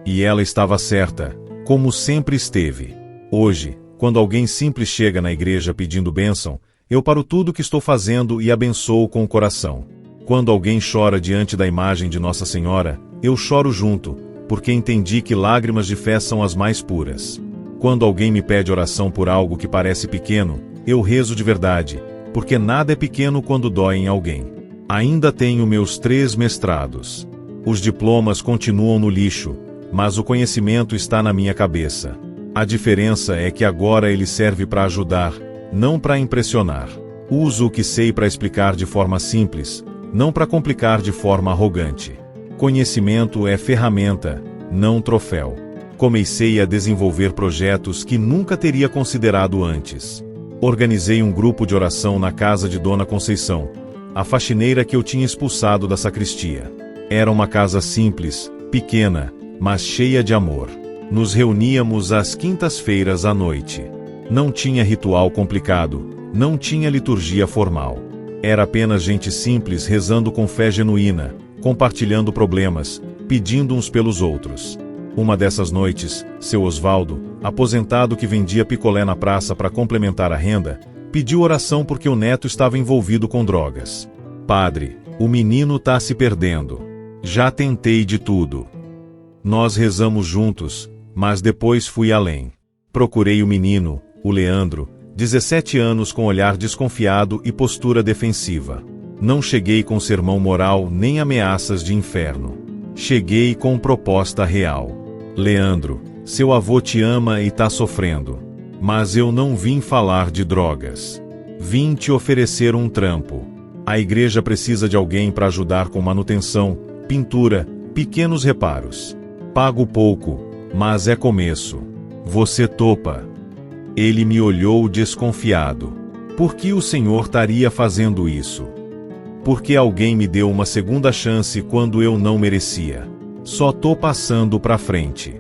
E ela estava certa, como sempre esteve. Hoje, quando alguém simples chega na igreja pedindo bênção, eu paro tudo o que estou fazendo e abençoo com o coração. Quando alguém chora diante da imagem de Nossa Senhora, eu choro junto, porque entendi que lágrimas de fé são as mais puras. Quando alguém me pede oração por algo que parece pequeno, eu rezo de verdade, porque nada é pequeno quando dói em alguém. Ainda tenho meus 3 mestrados. Os diplomas continuam no lixo, mas o conhecimento está na minha cabeça. A diferença é que agora ele serve para ajudar, não para impressionar. Uso o que sei para explicar de forma simples, não para complicar de forma arrogante. Conhecimento é ferramenta, não troféu. Comecei a desenvolver projetos que nunca teria considerado antes. Organizei um grupo de oração na casa de Dona Conceição, a faxineira que eu tinha expulsado da sacristia. Era uma casa simples, pequena, mas cheia de amor. Nos reuníamos às quintas-feiras à noite. Não tinha ritual complicado, não tinha liturgia formal. Era apenas gente simples rezando com fé genuína, compartilhando problemas, pedindo uns pelos outros. Uma dessas noites, seu Osvaldo, aposentado que vendia picolé na praça para complementar a renda, pediu oração porque o neto estava envolvido com drogas. Padre, o menino tá se perdendo. Já tentei de tudo. Nós rezamos juntos, mas depois fui além. Procurei o menino, o Leandro, 17 anos com olhar desconfiado e postura defensiva. Não cheguei com sermão moral nem ameaças de inferno. Cheguei com proposta real. Leandro, seu avô te ama e tá sofrendo. Mas eu não vim falar de drogas. Vim te oferecer um trampo. A igreja precisa de alguém para ajudar com manutenção, pintura, pequenos reparos. Pago pouco, mas é começo. Você topa? Ele me olhou desconfiado. Por que o senhor estaria fazendo isso? Porque alguém me deu uma segunda chance quando eu não merecia. Só tô passando pra frente.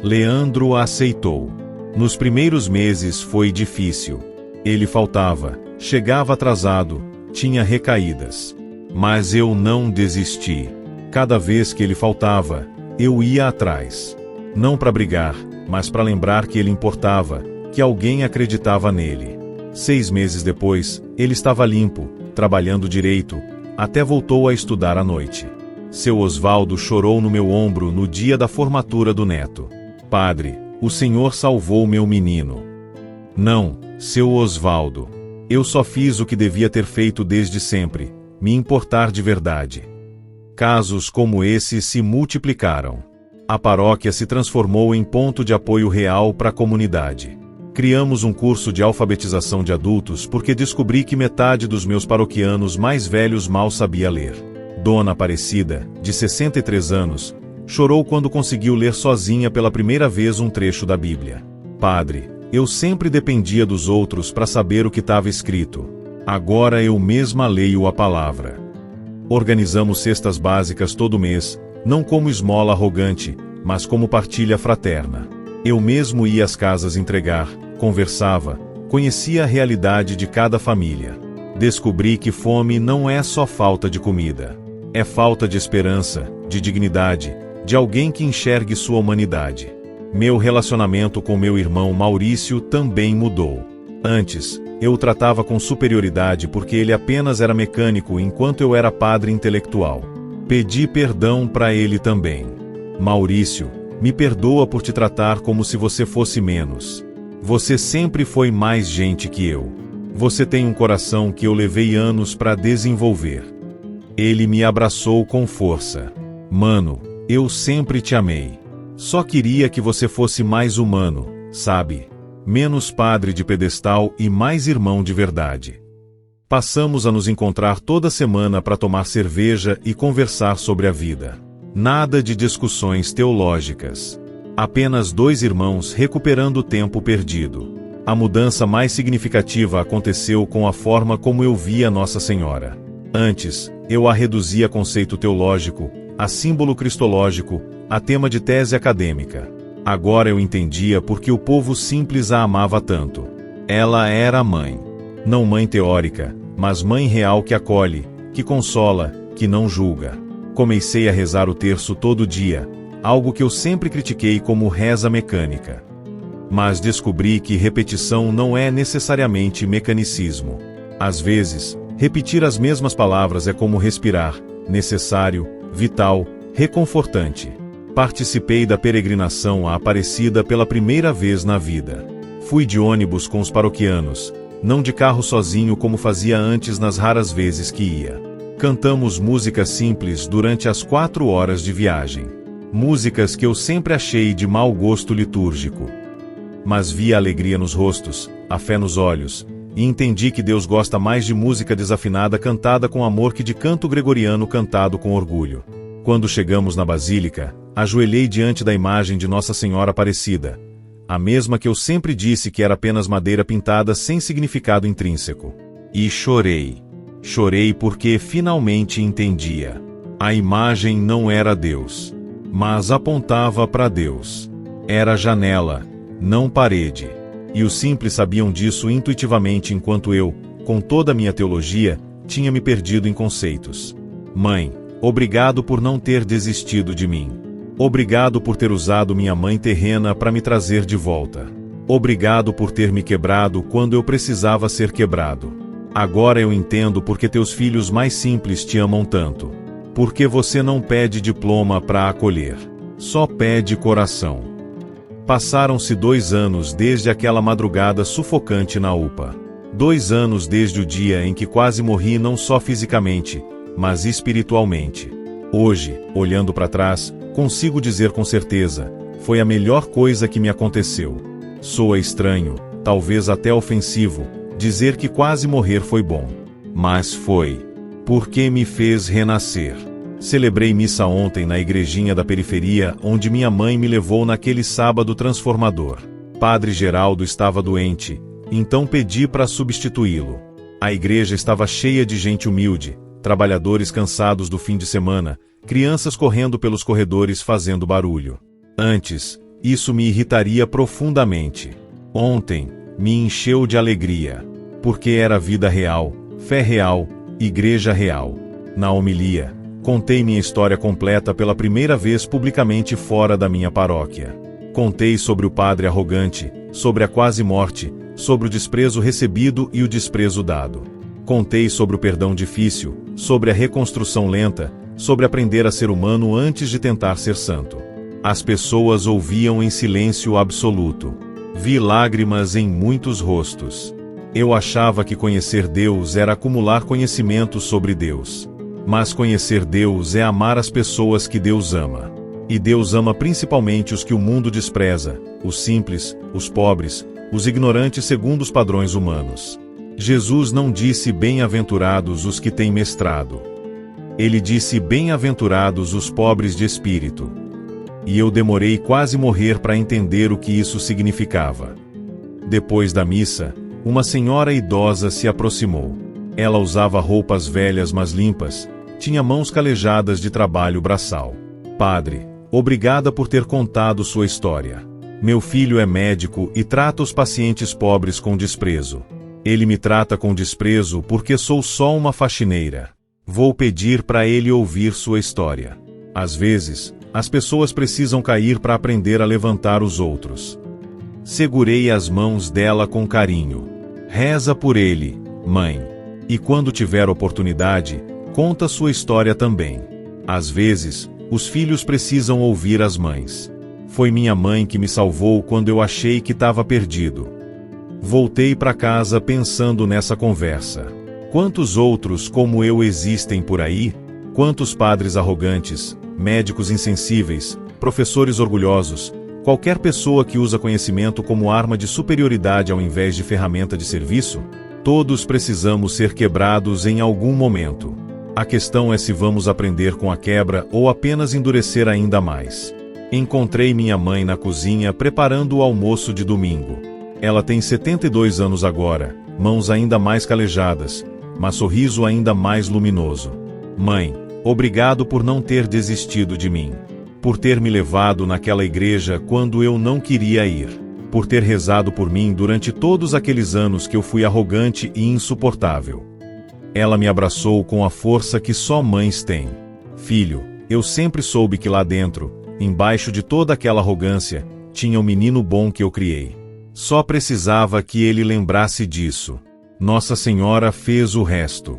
Leandro aceitou. Nos primeiros meses foi difícil. Ele faltava, chegava atrasado, tinha recaídas. Mas eu não desisti. Cada vez que ele faltava, eu ia atrás. Não para brigar, mas para lembrar que ele importava, que alguém acreditava nele. 6 meses depois, ele estava limpo, trabalhando direito, até voltou a estudar à noite. Seu Osvaldo chorou no meu ombro no dia da formatura do neto. Padre, o senhor salvou meu menino. Não, seu Osvaldo. Eu só fiz o que devia ter feito desde sempre, me importar de verdade. Casos como esse se multiplicaram. A paróquia se transformou em ponto de apoio real para a comunidade. Criamos um curso de alfabetização de adultos porque descobri que metade dos meus paroquianos mais velhos mal sabia ler. Dona Aparecida, de 63 anos, chorou quando conseguiu ler sozinha pela primeira vez um trecho da Bíblia. Padre, eu sempre dependia dos outros para saber o que estava escrito. Agora eu mesma leio a palavra. Organizamos cestas básicas todo mês, não como esmola arrogante, mas como partilha fraterna. Eu mesmo ia às casas entregar, conversava, conhecia a realidade de cada família. Descobri que fome não é só falta de comida. É falta de esperança, de dignidade, de alguém que enxergue sua humanidade. Meu relacionamento com meu irmão Maurício também mudou. Antes, eu o tratava com superioridade porque ele apenas era mecânico enquanto eu era padre intelectual. Pedi perdão para ele também. Maurício, me perdoa por te tratar como se você fosse menos. Você sempre foi mais gente que eu. Você tem um coração que eu levei anos para desenvolver. Ele me abraçou com força. Mano, eu sempre te amei. Só queria que você fosse mais humano, sabe? Menos padre de pedestal e mais irmão de verdade. Passamos a nos encontrar toda semana para tomar cerveja e conversar sobre a vida. Nada de discussões teológicas. Apenas dois irmãos recuperando o tempo perdido. A mudança mais significativa aconteceu com a forma como eu via Nossa Senhora. Antes, eu a reduzia a conceito teológico, a símbolo cristológico, a tema de tese acadêmica. Agora eu entendia por que o povo simples a amava tanto. Ela era a mãe. Não mãe teórica, mas mãe real que acolhe, que consola, que não julga. Comecei a rezar o terço todo dia, algo que eu sempre critiquei como reza mecânica. Mas descobri que repetição não é necessariamente mecanicismo. Às vezes, repetir as mesmas palavras é como respirar, necessário, vital, reconfortante. Participei da peregrinação à Aparecida pela primeira vez na vida. Fui de ônibus com os paroquianos, não de carro sozinho como fazia antes nas raras vezes que ia. Cantamos músicas simples durante as 4 horas de viagem. Músicas que eu sempre achei de mau gosto litúrgico. Mas vi a alegria nos rostos, a fé nos olhos, e entendi que Deus gosta mais de música desafinada cantada com amor que de canto gregoriano cantado com orgulho. Quando chegamos na Basílica, ajoelhei diante da imagem de Nossa Senhora Aparecida, a mesma que eu sempre disse que era apenas madeira pintada sem significado intrínseco. E chorei. Chorei porque finalmente entendia. A imagem não era Deus, mas apontava para Deus. Era janela, não parede. E os simples sabiam disso intuitivamente enquanto eu, com toda a minha teologia, tinha me perdido em conceitos. Mãe, obrigado por não ter desistido de mim. Obrigado por ter usado minha mãe terrena para me trazer de volta. Obrigado por ter me quebrado quando eu precisava ser quebrado. Agora eu entendo porque teus filhos mais simples te amam tanto. Porque você não pede diploma para acolher. Só pede coração. Passaram-se 2 anos desde aquela madrugada sufocante na UPA. 2 anos desde o dia em que quase morri não só fisicamente, mas espiritualmente. Hoje, olhando para trás, consigo dizer com certeza, foi a melhor coisa que me aconteceu. Soa estranho, talvez até ofensivo, dizer que quase morrer foi bom. Mas foi. Porque me fez renascer. Celebrei missa ontem na igrejinha da periferia onde minha mãe me levou naquele sábado transformador. Padre Geraldo estava doente, então pedi para substituí-lo. A igreja estava cheia de gente humilde, trabalhadores cansados do fim de semana, crianças correndo pelos corredores fazendo barulho. Antes, isso me irritaria profundamente. Ontem, me encheu de alegria. Porque era vida real, fé real, igreja real. Na homilia, contei minha história completa pela primeira vez publicamente fora da minha paróquia. Contei sobre o padre arrogante, sobre a quase morte, sobre o desprezo recebido e o desprezo dado. Contei sobre o perdão difícil, sobre a reconstrução lenta, sobre aprender a ser humano antes de tentar ser santo. As pessoas ouviam em silêncio absoluto. Vi lágrimas em muitos rostos. Eu achava que conhecer Deus era acumular conhecimento sobre Deus. Mas conhecer Deus é amar as pessoas que Deus ama. E Deus ama principalmente os que o mundo despreza, os simples, os pobres, os ignorantes segundo os padrões humanos. Jesus não disse bem-aventurados os que têm mestrado. Ele disse bem-aventurados os pobres de espírito. E eu demorei quase morrer para entender o que isso significava. Depois da missa, uma senhora idosa se aproximou. Ela usava roupas velhas mas limpas, tinha mãos calejadas de trabalho braçal. Padre, obrigada por ter contado sua história. Meu filho é médico e trata os pacientes pobres com desprezo. Ele me trata com desprezo porque sou só uma faxineira. Vou pedir para ele ouvir sua história. Às vezes, as pessoas precisam cair para aprender a levantar os outros. Segurei as mãos dela com carinho. Reza por ele, mãe. E quando tiver oportunidade, conta sua história também. Às vezes, os filhos precisam ouvir as mães. Foi minha mãe que me salvou quando eu achei que estava perdido. Voltei para casa pensando nessa conversa. Quantos outros como eu existem por aí? Quantos padres arrogantes, médicos insensíveis, professores orgulhosos, qualquer pessoa que usa conhecimento como arma de superioridade ao invés de ferramenta de serviço? Todos precisamos ser quebrados em algum momento. A questão é se vamos aprender com a quebra ou apenas endurecer ainda mais. Encontrei minha mãe na cozinha preparando o almoço de domingo. Ela tem 72 anos agora, mãos ainda mais calejadas, mas sorriso ainda mais luminoso. Mãe, obrigado por não ter desistido de mim. Por ter me levado naquela igreja quando eu não queria ir. Por ter rezado por mim durante todos aqueles anos que eu fui arrogante e insuportável. Ela me abraçou com a força que só mães têm. Filho, eu sempre soube que lá dentro, embaixo de toda aquela arrogância, tinha um menino bom que eu criei. Só precisava que ele lembrasse disso. Nossa Senhora fez o resto.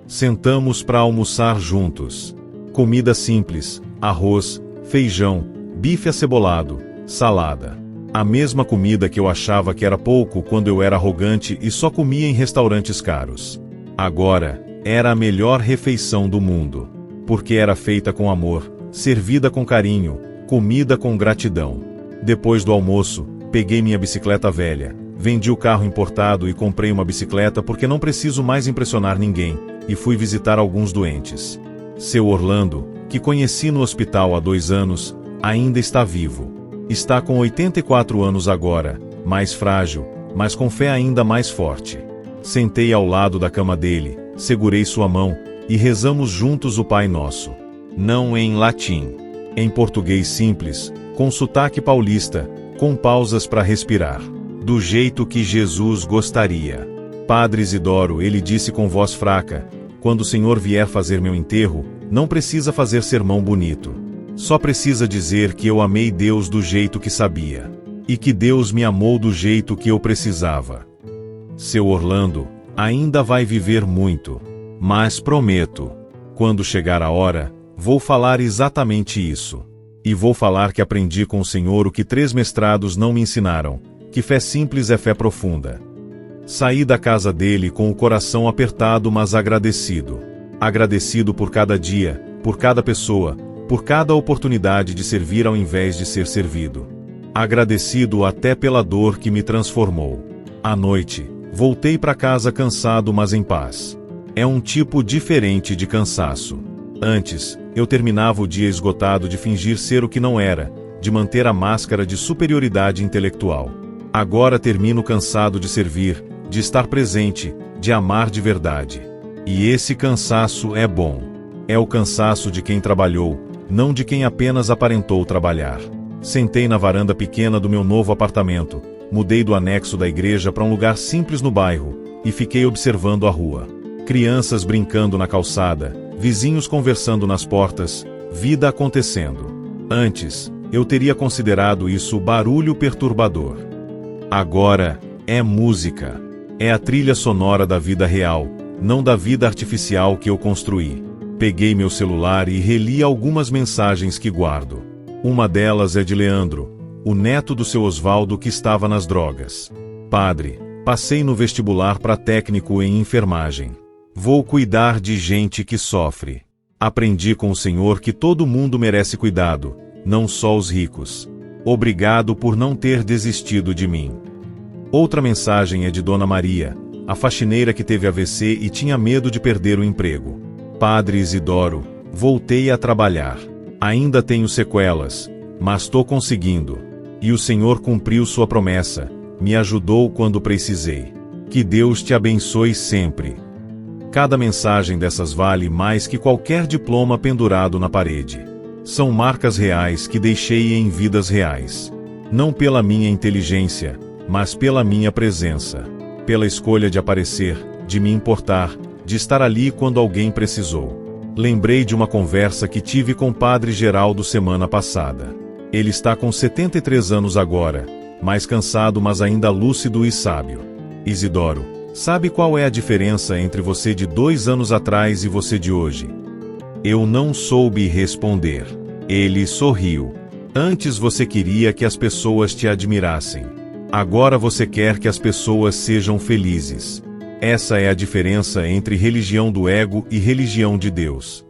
Sentamos para almoçar juntos. Comida simples, arroz, feijão, bife acebolado, salada. A mesma comida que eu achava que era pouco quando eu era arrogante e só comia em restaurantes caros. Agora, era a melhor refeição do mundo. Porque era feita com amor, servida com carinho, comida com gratidão. Depois do almoço, peguei minha bicicleta velha, vendi o carro importado e comprei uma bicicleta porque não preciso mais impressionar ninguém, e fui visitar alguns doentes. Seu Orlando, que conheci no hospital há 2 anos, ainda está vivo. Está com 84 anos agora, mais frágil, mas com fé ainda mais forte. Sentei ao lado da cama dele, segurei sua mão, e rezamos juntos o Pai Nosso. Não em latim. Em português simples, com sotaque paulista, com pausas para respirar. Do jeito que Jesus gostaria. Padre Isidoro, ele disse com voz fraca, quando o Senhor vier fazer meu enterro, não precisa fazer sermão bonito. Só precisa dizer que eu amei Deus do jeito que sabia. E que Deus me amou do jeito que eu precisava. Seu Orlando, ainda vai viver muito. Mas prometo, quando chegar a hora, vou falar exatamente isso. E vou falar que aprendi com o Senhor o que 3 mestrados não me ensinaram, que fé simples é fé profunda. Saí da casa dele com o coração apertado mas agradecido. Agradecido por cada dia, por cada pessoa, por cada oportunidade de servir ao invés de ser servido. Agradecido até pela dor que me transformou. À noite, voltei para casa cansado mas em paz. É um tipo diferente de cansaço. Antes, eu terminava o dia esgotado de fingir ser o que não era, de manter a máscara de superioridade intelectual. Agora termino cansado de servir, de estar presente, de amar de verdade. E esse cansaço é bom. É o cansaço de quem trabalhou, não de quem apenas aparentou trabalhar. Sentei na varanda pequena do meu novo apartamento, mudei do anexo da igreja para um lugar simples no bairro, e fiquei observando a rua. Crianças brincando na calçada, vizinhos conversando nas portas, vida acontecendo. Antes, eu teria considerado isso barulho perturbador. Agora, é música. É a trilha sonora da vida real, não da vida artificial que eu construí. Peguei meu celular e reli algumas mensagens que guardo. Uma delas é de Leandro, o neto do seu Osvaldo que estava nas drogas. Padre, passei no vestibular para técnico em enfermagem. Vou cuidar de gente que sofre. Aprendi com o Senhor que todo mundo merece cuidado, não só os ricos. Obrigado por não ter desistido de mim. Outra mensagem é de Dona Maria, a faxineira que teve AVC e tinha medo de perder o emprego. Padre Isidoro, voltei a trabalhar. Ainda tenho sequelas, mas estou conseguindo. E o Senhor cumpriu sua promessa, me ajudou quando precisei. Que Deus te abençoe sempre. Cada mensagem dessas vale mais que qualquer diploma pendurado na parede. São marcas reais que deixei em vidas reais. Não pela minha inteligência, mas pela minha presença. pela escolha de aparecer, de me importar, de estar ali quando alguém precisou. Lembrei de uma conversa que tive com o Padre Geraldo semana passada. Ele está com 73 anos agora, mais cansado mas ainda lúcido e sábio. Isidoro, sabe qual é a diferença entre você de 2 anos atrás e você de hoje? Eu não soube responder. Ele sorriu. Antes você queria que as pessoas te admirassem. Agora você quer que as pessoas sejam felizes. Essa é a diferença entre religião do ego e religião de Deus.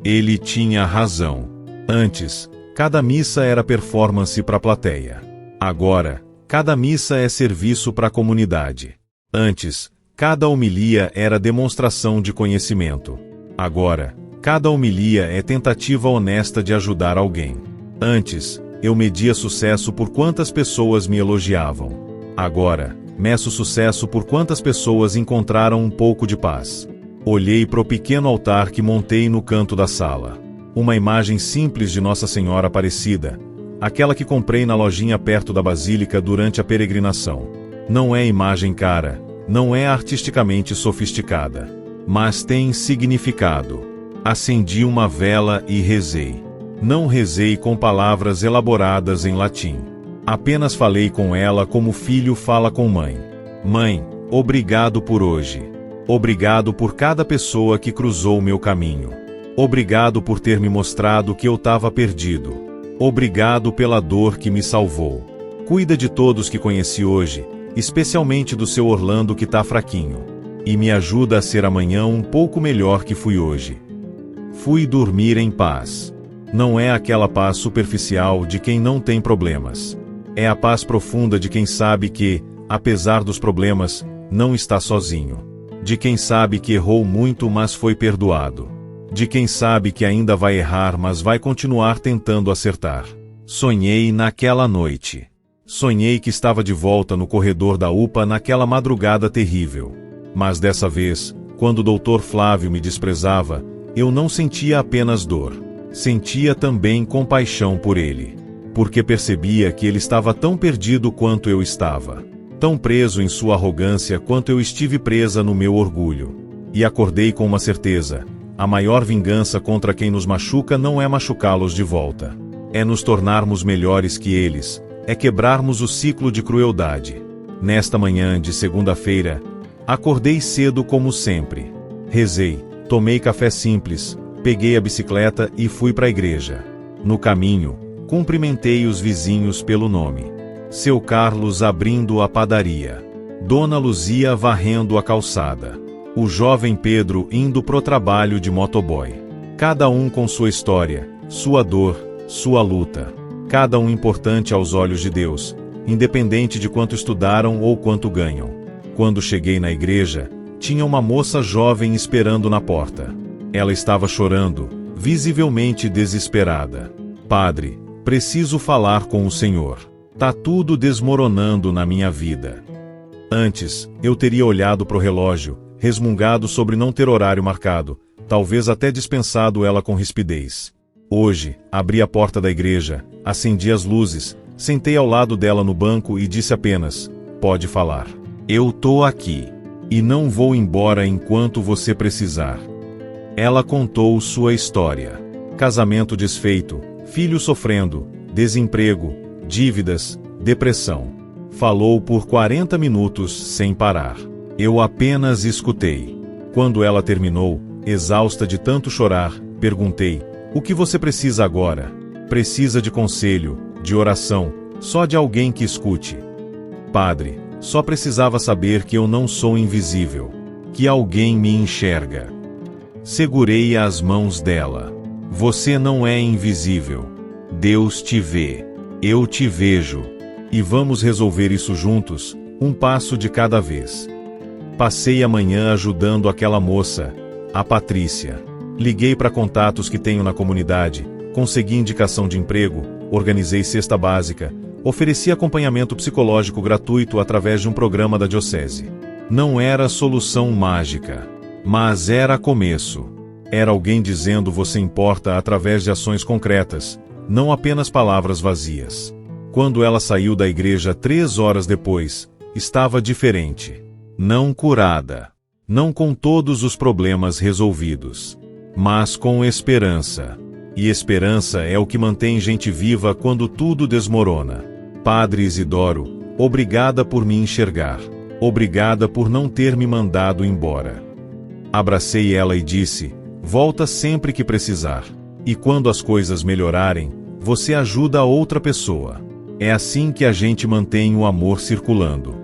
Ele tinha razão. Antes, cada missa era performance para a plateia. Agora, cada missa é serviço para a comunidade. Antes, cada homilia era demonstração de conhecimento. Agora, cada homilia é tentativa honesta de ajudar alguém. Antes, eu media sucesso por quantas pessoas me elogiavam. Agora, meço sucesso por quantas pessoas encontraram um pouco de paz. Olhei para o pequeno altar que montei no canto da sala. Uma imagem simples de Nossa Senhora Aparecida, aquela que comprei na lojinha perto da Basílica durante a peregrinação. Não é imagem cara, não é artisticamente sofisticada, mas tem significado. Acendi uma vela e rezei. Não rezei com palavras elaboradas em latim. Apenas falei com ela como filho fala com mãe. Mãe, obrigado por hoje. Obrigado por cada pessoa que cruzou meu caminho. Obrigado por ter me mostrado que eu estava perdido. Obrigado pela dor que me salvou. Cuida de todos que conheci hoje, especialmente do seu Orlando que tá fraquinho. E me ajuda a ser amanhã um pouco melhor que fui hoje. Fui dormir em paz. Não é aquela paz superficial de quem não tem problemas. É a paz profunda de quem sabe que, apesar dos problemas, não está sozinho. De quem sabe que errou muito mas foi perdoado. De quem sabe que ainda vai errar mas vai continuar tentando acertar. Sonhei naquela noite. Sonhei que estava de volta no corredor da UPA naquela madrugada terrível. Mas dessa vez, quando o Dr. Flávio me desprezava, eu não sentia apenas dor. Sentia também compaixão por ele. Porque percebia que ele estava tão perdido quanto eu estava. Tão preso em sua arrogância quanto eu estive presa no meu orgulho. E acordei com uma certeza: a maior vingança contra quem nos machuca não é machucá-los de volta. É nos tornarmos melhores que eles, é quebrarmos o ciclo de crueldade. Nesta manhã de segunda-feira, acordei cedo como sempre. Rezei, tomei café simples, peguei a bicicleta e fui para a igreja. No caminho, cumprimentei os vizinhos pelo nome. Seu Carlos abrindo a padaria. Dona Luzia varrendo a calçada. O jovem Pedro indo pro trabalho de motoboy. Cada um com sua história, sua dor, sua luta. Cada um importante aos olhos de Deus, independente de quanto estudaram ou quanto ganham. Quando cheguei na igreja, tinha uma moça jovem esperando na porta. Ela estava chorando, visivelmente desesperada. Padre, preciso falar com o senhor. Tá tudo desmoronando na minha vida. Antes, eu teria olhado pro relógio, resmungado sobre não ter horário marcado, talvez até dispensado ela com rispidez. Hoje, abri a porta da igreja, acendi as luzes, sentei ao lado dela no banco e disse apenas: pode falar. Eu tô aqui. E não vou embora enquanto você precisar. Ela contou sua história. Casamento desfeito, filho sofrendo, desemprego, dívidas, depressão. Falou por 40 minutos sem parar. Eu apenas escutei. Quando ela terminou, exausta de tanto chorar, perguntei: o que você precisa agora? Precisa de conselho, de oração, só de alguém que escute. Padre, só precisava saber que eu não sou invisível, que alguém me enxerga. Segurei as mãos dela. Você não é invisível. Deus te vê. Eu te vejo. E vamos resolver isso juntos, um passo de cada vez. Passei a manhã ajudando aquela moça, a Patrícia. Liguei para contatos que tenho na comunidade, consegui indicação de emprego, organizei cesta básica, ofereci acompanhamento psicológico gratuito através de um programa da diocese. Não era solução mágica, mas era começo. Era alguém dizendo você importa através de ações concretas, não apenas palavras vazias. Quando ela saiu da igreja 3 horas depois, estava diferente. não curada, não com todos os problemas resolvidos, mas com esperança. E esperança é o que mantém gente viva quando tudo desmorona. Padre Isidoro, obrigada por me enxergar. Obrigada por não ter me mandado embora. Abracei ela e disse: volta sempre que precisar. E quando as coisas melhorarem, você ajuda a outra pessoa. É assim que a gente mantém o amor circulando.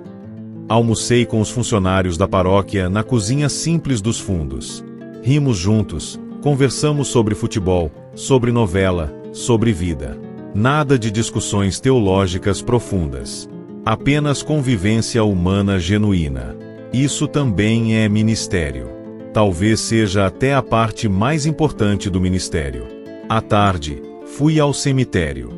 Almocei com os funcionários da paróquia na cozinha simples dos fundos. Rimos juntos, conversamos sobre futebol, sobre novela, sobre vida. Nada de discussões teológicas profundas. Apenas convivência humana genuína. Isso também é ministério. Talvez seja até a parte mais importante do ministério. À tarde, fui ao cemitério.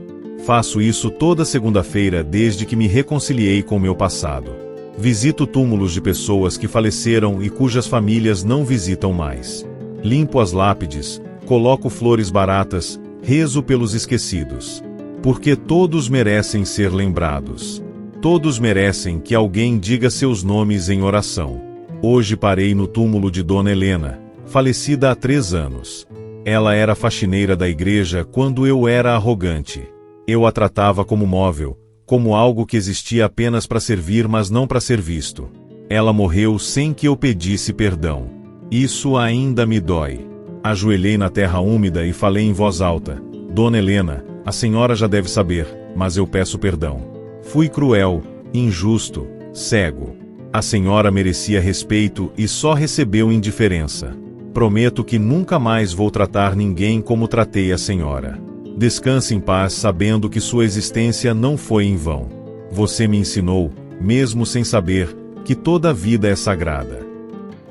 Faço isso toda segunda-feira desde que me reconciliei com meu passado. Visito túmulos de pessoas que faleceram e cujas famílias não visitam mais. Limpo as lápides, coloco flores baratas, rezo pelos esquecidos. Porque todos merecem ser lembrados. Todos merecem que alguém diga seus nomes em oração. Hoje parei no túmulo de Dona Helena, falecida há 3 anos. Ela era faxineira da igreja quando eu era arrogante. Eu a tratava como móvel, como algo que existia apenas para servir, mas não para ser visto. Ela morreu sem que eu pedisse perdão. Isso ainda me dói. Ajoelhei na terra úmida e falei em voz alta: Dona Helena, a senhora já deve saber, mas eu peço perdão. Fui cruel, injusto, cego. A senhora merecia respeito e só recebeu indiferença. Prometo que nunca mais vou tratar ninguém como tratei a senhora. Descanse em paz sabendo que sua existência não foi em vão. Você me ensinou, mesmo sem saber, que toda vida é sagrada.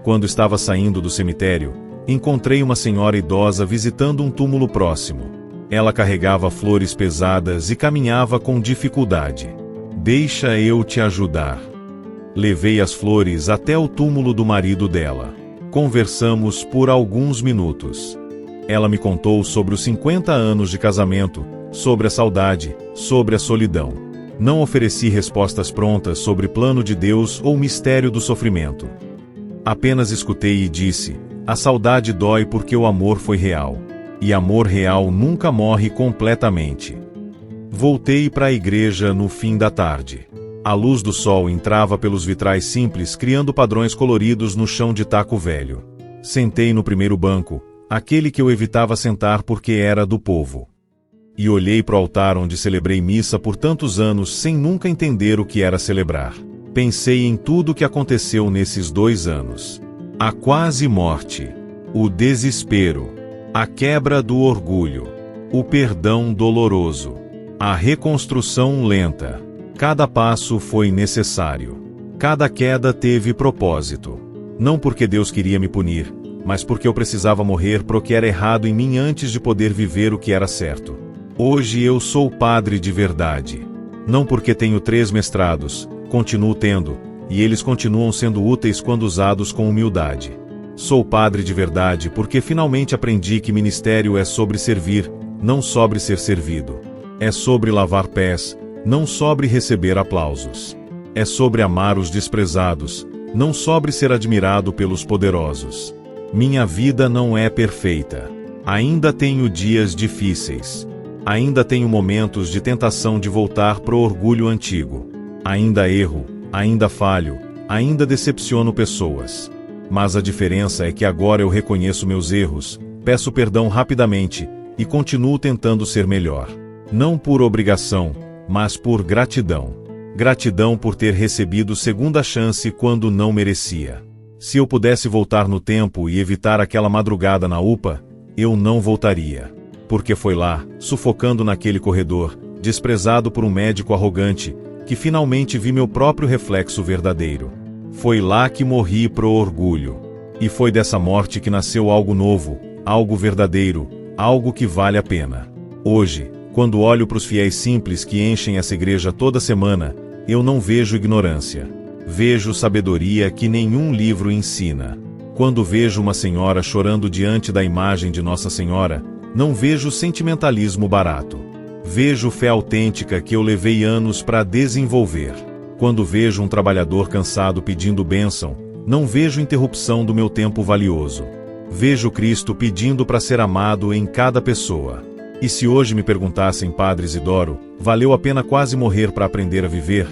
Quando estava saindo do cemitério, encontrei uma senhora idosa visitando um túmulo próximo. Ela carregava flores pesadas e caminhava com dificuldade. Deixa eu te ajudar. Levei as flores até o túmulo do marido dela. Conversamos por alguns minutos. Ela me contou sobre os 50 anos de casamento, sobre a saudade, sobre a solidão. Não ofereci respostas prontas sobre plano de Deus ou mistério do sofrimento. Apenas escutei e disse: a saudade dói porque o amor foi real. E amor real nunca morre completamente. Voltei para a igreja no fim da tarde. A luz do sol entrava pelos vitrais simples, criando padrões coloridos no chão de taco velho. Sentei no primeiro banco, aquele que eu evitava sentar porque era do povo. E olhei para o altar onde celebrei missa por tantos anos sem nunca entender o que era celebrar. Pensei em tudo o que aconteceu nesses 2 anos. A quase morte, o desespero, a quebra do orgulho, o perdão doloroso, a reconstrução lenta. Cada passo foi necessário. Cada queda teve propósito. Não porque Deus queria me punir, mas porque eu precisava morrer pro que era errado em mim antes de poder viver o que era certo. Hoje eu sou padre de verdade. Não porque tenho 3 mestrados, continuo tendo, e eles continuam sendo úteis quando usados com humildade. Sou padre de verdade porque finalmente aprendi que ministério é sobre servir, não sobre ser servido. É sobre lavar pés, não sobre receber aplausos. É sobre amar os desprezados, não sobre ser admirado pelos poderosos. Minha vida não é perfeita. Ainda tenho dias difíceis. Ainda tenho momentos de tentação de voltar pro orgulho antigo. Ainda erro, ainda falho, ainda decepciono pessoas. Mas a diferença é que agora eu reconheço meus erros, peço perdão rapidamente e continuo tentando ser melhor. Não por obrigação, mas por gratidão. Gratidão por ter recebido segunda chance quando não merecia. Se eu pudesse voltar no tempo e evitar aquela madrugada na UPA, eu não voltaria. Porque foi lá, sufocando naquele corredor, desprezado por um médico arrogante, que finalmente vi meu próprio reflexo verdadeiro. Foi lá que morri pro orgulho. E foi dessa morte que nasceu algo novo, algo verdadeiro, algo que vale a pena. Hoje, quando olho para os fiéis simples que enchem essa igreja toda semana, eu não vejo ignorância. Vejo sabedoria que nenhum livro ensina. Quando vejo uma senhora chorando diante da imagem de Nossa Senhora, não vejo sentimentalismo barato. Vejo fé autêntica que eu levei anos para desenvolver. Quando vejo um trabalhador cansado pedindo bênção, não vejo interrupção do meu tempo valioso. Vejo Cristo pedindo para ser amado em cada pessoa. E se hoje me perguntassem, Padre Isidoro, valeu a pena quase morrer para aprender a viver?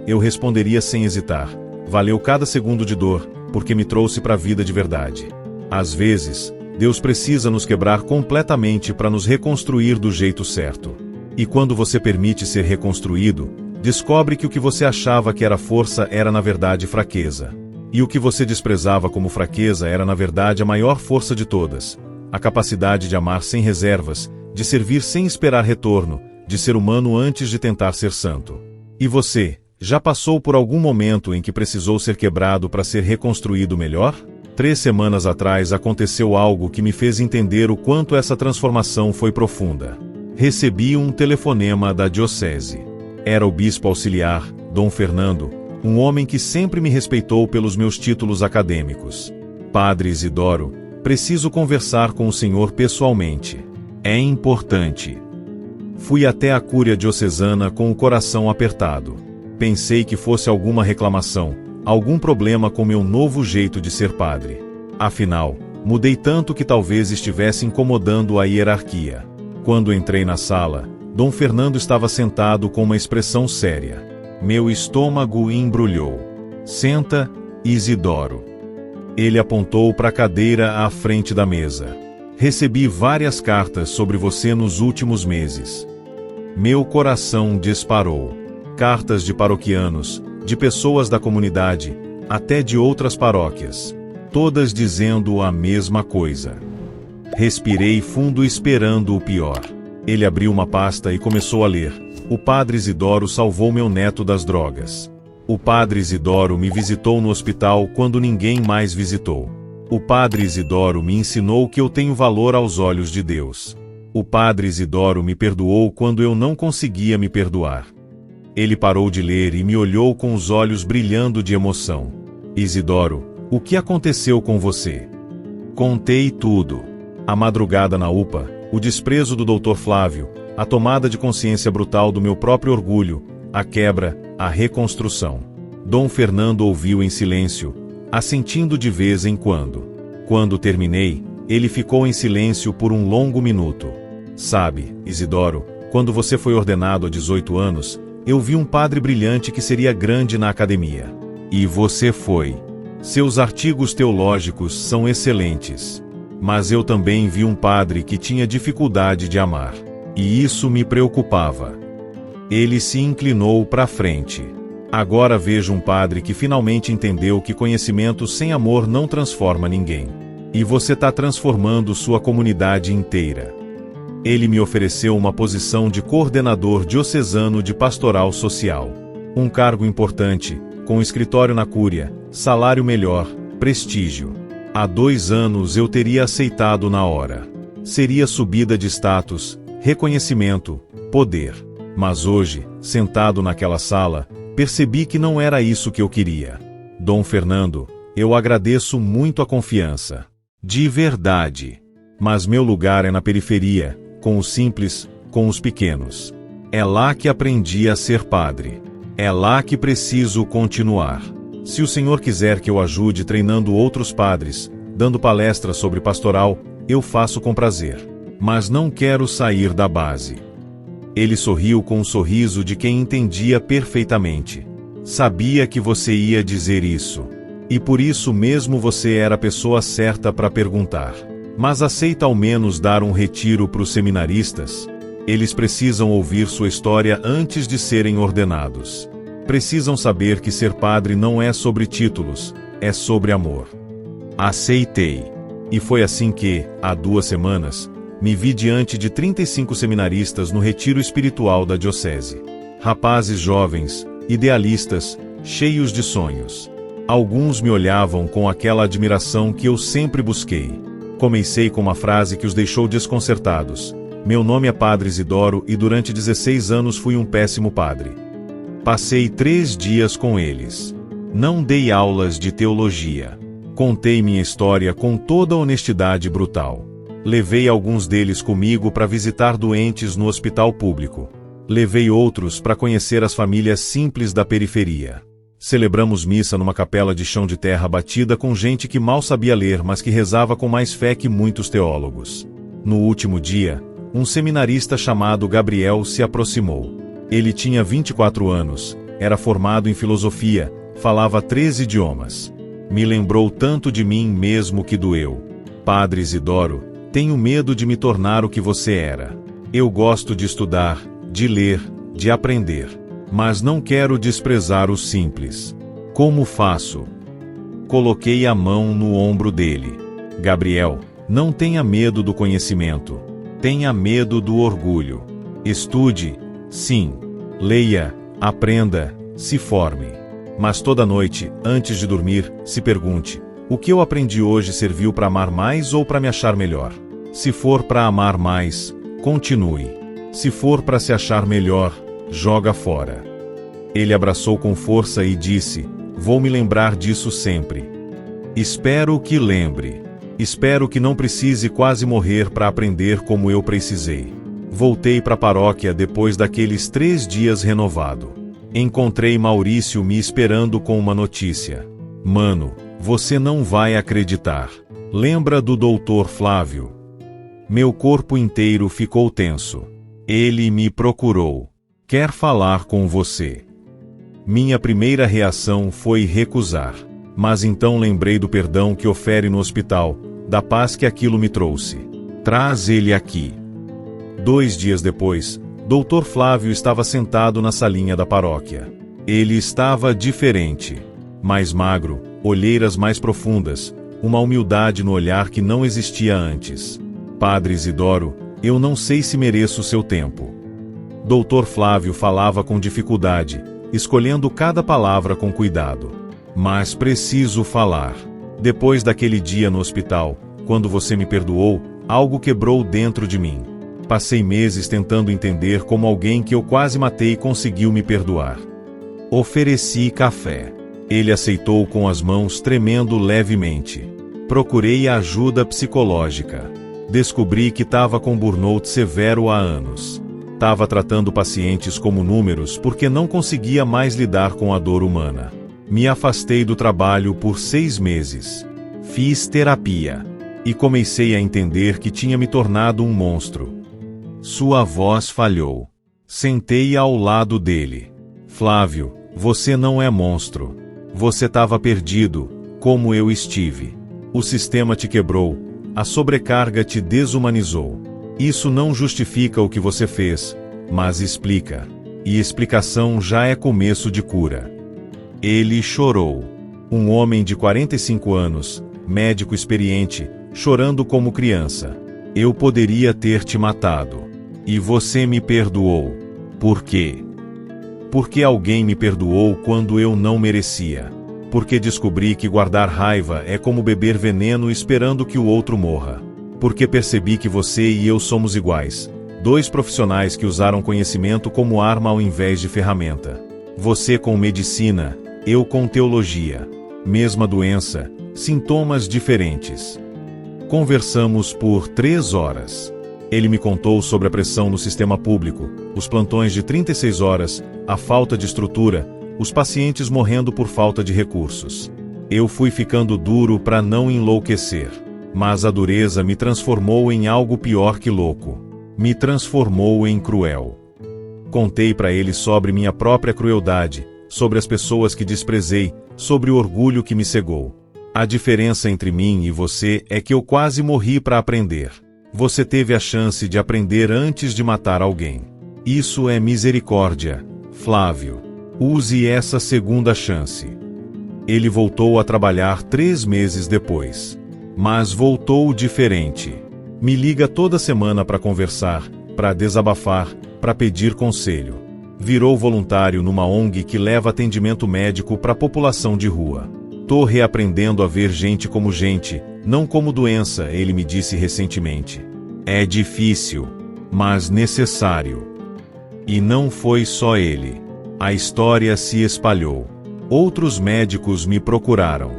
Eu responderia sem hesitar: valeu cada segundo de dor, porque me trouxe para a vida de verdade. Às vezes, Deus precisa nos quebrar completamente para nos reconstruir do jeito certo. E quando você permite ser reconstruído, descobre que o que você achava que era força era na verdade fraqueza. E o que você desprezava como fraqueza era na verdade a maior força de todas: a capacidade de amar sem reservas, de servir sem esperar retorno, de ser humano antes de tentar ser santo. E você, já passou por algum momento em que precisou ser quebrado para ser reconstruído melhor? 3 semanas atrás aconteceu algo que me fez entender o quanto essa transformação foi profunda. Recebi um telefonema da diocese. Era o bispo auxiliar, Dom Fernando, um homem que sempre me respeitou pelos meus títulos acadêmicos. Padre Isidoro, preciso conversar com o senhor pessoalmente. É importante. Fui até a Cúria Diocesana com o coração apertado. Pensei que fosse alguma reclamação, algum problema com meu novo jeito de ser padre. Afinal, mudei tanto que talvez estivesse incomodando a hierarquia. Quando entrei na sala, Dom Fernando estava sentado com uma expressão séria. Meu estômago embrulhou. Senta, Isidoro. Ele apontou para a cadeira à frente da mesa. Recebi várias cartas sobre você nos últimos meses. Meu coração disparou. Cartas de paroquianos, de pessoas da comunidade, até de outras paróquias. Todas dizendo a mesma coisa. Respirei fundo esperando o pior. Ele abriu uma pasta e começou a ler. O Padre Isidoro salvou meu neto das drogas. O Padre Isidoro me visitou no hospital quando ninguém mais visitou. O Padre Isidoro me ensinou que eu tenho valor aos olhos de Deus. O Padre Isidoro me perdoou quando eu não conseguia me perdoar. Ele parou de ler e me olhou com os olhos brilhando de emoção. Isidoro, o que aconteceu com você? Contei tudo. A madrugada na UPA, o desprezo do Dr. Flávio, a tomada de consciência brutal do meu próprio orgulho, a quebra, a reconstrução. Dom Fernando ouviu em silêncio, assentindo de vez em quando. Quando terminei, ele ficou em silêncio por um longo minuto. Sabe, Isidoro, quando você foi ordenado há 18 anos, eu vi um padre brilhante que seria grande na academia. E você foi. Seus artigos teológicos são excelentes. Mas eu também vi um padre que tinha dificuldade de amar. E isso me preocupava. Ele se inclinou para frente. Agora vejo um padre que finalmente entendeu que conhecimento sem amor não transforma ninguém. E você está transformando sua comunidade inteira. Ele me ofereceu uma posição de coordenador diocesano de pastoral social. Um cargo importante, com escritório na Cúria, salário melhor, prestígio. Há 2 anos eu teria aceitado na hora. Seria subida de status, reconhecimento, poder. Mas hoje, sentado naquela sala, percebi que não era isso que eu queria. Dom Fernando, eu agradeço muito a confiança. De verdade. Mas meu lugar é na periferia, com os simples, com os pequenos. É lá que aprendi a ser padre. É lá que preciso continuar. Se o Senhor quiser que eu ajude treinando outros padres, dando palestras sobre pastoral, eu faço com prazer. Mas não quero sair da base. Ele sorriu com um sorriso de quem entendia perfeitamente. Sabia que você ia dizer isso. E por isso mesmo você era a pessoa certa para perguntar. Mas aceita ao menos dar um retiro para os seminaristas? Eles precisam ouvir sua história antes de serem ordenados. Precisam saber que ser padre não é sobre títulos, é sobre amor. Aceitei. E foi assim que, há 2 semanas, me vi diante de 35 seminaristas no retiro espiritual da diocese. Rapazes jovens, idealistas, cheios de sonhos. Alguns me olhavam com aquela admiração que eu sempre busquei. Comecei com uma frase que os deixou desconcertados. Meu nome é Padre Isidoro e durante 16 anos fui um péssimo padre. Passei 3 dias com eles. Não dei aulas de teologia. Contei minha história com toda honestidade brutal. Levei alguns deles comigo para visitar doentes no hospital público. Levei outros para conhecer as famílias simples da periferia. Celebramos missa numa capela de chão de terra batida com gente que mal sabia ler, mas que rezava com mais fé que muitos teólogos. No último dia, um seminarista chamado Gabriel se aproximou. Ele tinha 24 anos, era formado em filosofia, falava 3 idiomas. Me lembrou tanto de mim mesmo que doeu. Padre Isidoro, tenho medo de me tornar o que você era. Eu gosto de estudar, de ler, de aprender. Mas não quero desprezar o simples. Como faço? Coloquei a mão no ombro dele. Gabriel, não tenha medo do conhecimento. Tenha medo do orgulho. Estude, sim. Leia, aprenda, se forme. Mas toda noite, antes de dormir, se pergunte: o que eu aprendi hoje serviu para amar mais ou para me achar melhor? Se for para amar mais, continue. Se for para se achar melhor, joga fora. Ele abraçou com força e disse: vou me lembrar disso sempre. Espero que lembre. Espero que não precise quase morrer para aprender como eu precisei. Voltei para a paróquia depois daqueles 3 dias renovado. Encontrei Maurício me esperando com uma notícia. Mano, você não vai acreditar. Lembra do Dr. Flávio? Meu corpo inteiro ficou tenso. Ele me procurou. Quer falar com você. Minha primeira reação foi recusar. Mas então lembrei do perdão que ofere no hospital, da paz que aquilo me trouxe. Traz ele aqui. 2 dias depois, Dr. Flávio estava sentado na salinha da paróquia. Ele estava diferente. Mais magro, olheiras mais profundas, uma humildade no olhar que não existia antes. Padre Isidoro, eu não sei se mereço seu tempo. Dr. Flávio falava com dificuldade, escolhendo cada palavra com cuidado. Mas preciso falar. Depois daquele dia no hospital, quando você me perdoou, algo quebrou dentro de mim. Passei meses tentando entender como alguém que eu quase matei conseguiu me perdoar. Ofereci café. Ele aceitou com as mãos tremendo levemente. Procurei ajuda psicológica. Descobri que estava com burnout severo há anos. Estava tratando pacientes como números porque não conseguia mais lidar com a dor humana. Me afastei do trabalho por 6 meses. Fiz terapia. E comecei a entender que tinha me tornado um monstro. Sua voz falhou. Sentei ao lado dele. Flávio, você não é monstro. Você estava perdido, como eu estive. O sistema te quebrou. A sobrecarga te desumanizou. Isso não justifica o que você fez, mas explica. E explicação já é começo de cura. Ele chorou. Um homem de 45 anos, médico experiente, chorando como criança. Eu poderia ter te matado. E você me perdoou. Por quê? Porque alguém me perdoou quando eu não merecia. Porque descobri que guardar raiva é como beber veneno esperando que o outro morra. Porque percebi que você e eu somos iguais. 2 profissionais que usaram conhecimento como arma ao invés de ferramenta. Você com medicina, eu com teologia. Mesma doença, sintomas diferentes. Conversamos por 3 horas. Ele me contou sobre a pressão no sistema público, os plantões de 36 horas, a falta de estrutura, os pacientes morrendo por falta de recursos. Eu fui ficando duro para não enlouquecer. Mas a dureza me transformou em algo pior que louco. Me transformou em cruel. Contei para ele sobre minha própria crueldade, sobre as pessoas que desprezei, sobre o orgulho que me cegou. A diferença entre mim e você é que eu quase morri para aprender. Você teve a chance de aprender antes de matar alguém. Isso é misericórdia, Flávio. Use essa segunda chance. Ele voltou a trabalhar 3 meses depois. Mas voltou diferente. Me liga toda semana para conversar, para desabafar, para pedir conselho. Virou voluntário numa ONG que leva atendimento médico para a população de rua. Tô reaprendendo a ver gente como gente, não como doença, ele me disse recentemente. É difícil, mas necessário. E não foi só ele. A história se espalhou. Outros médicos me procuraram.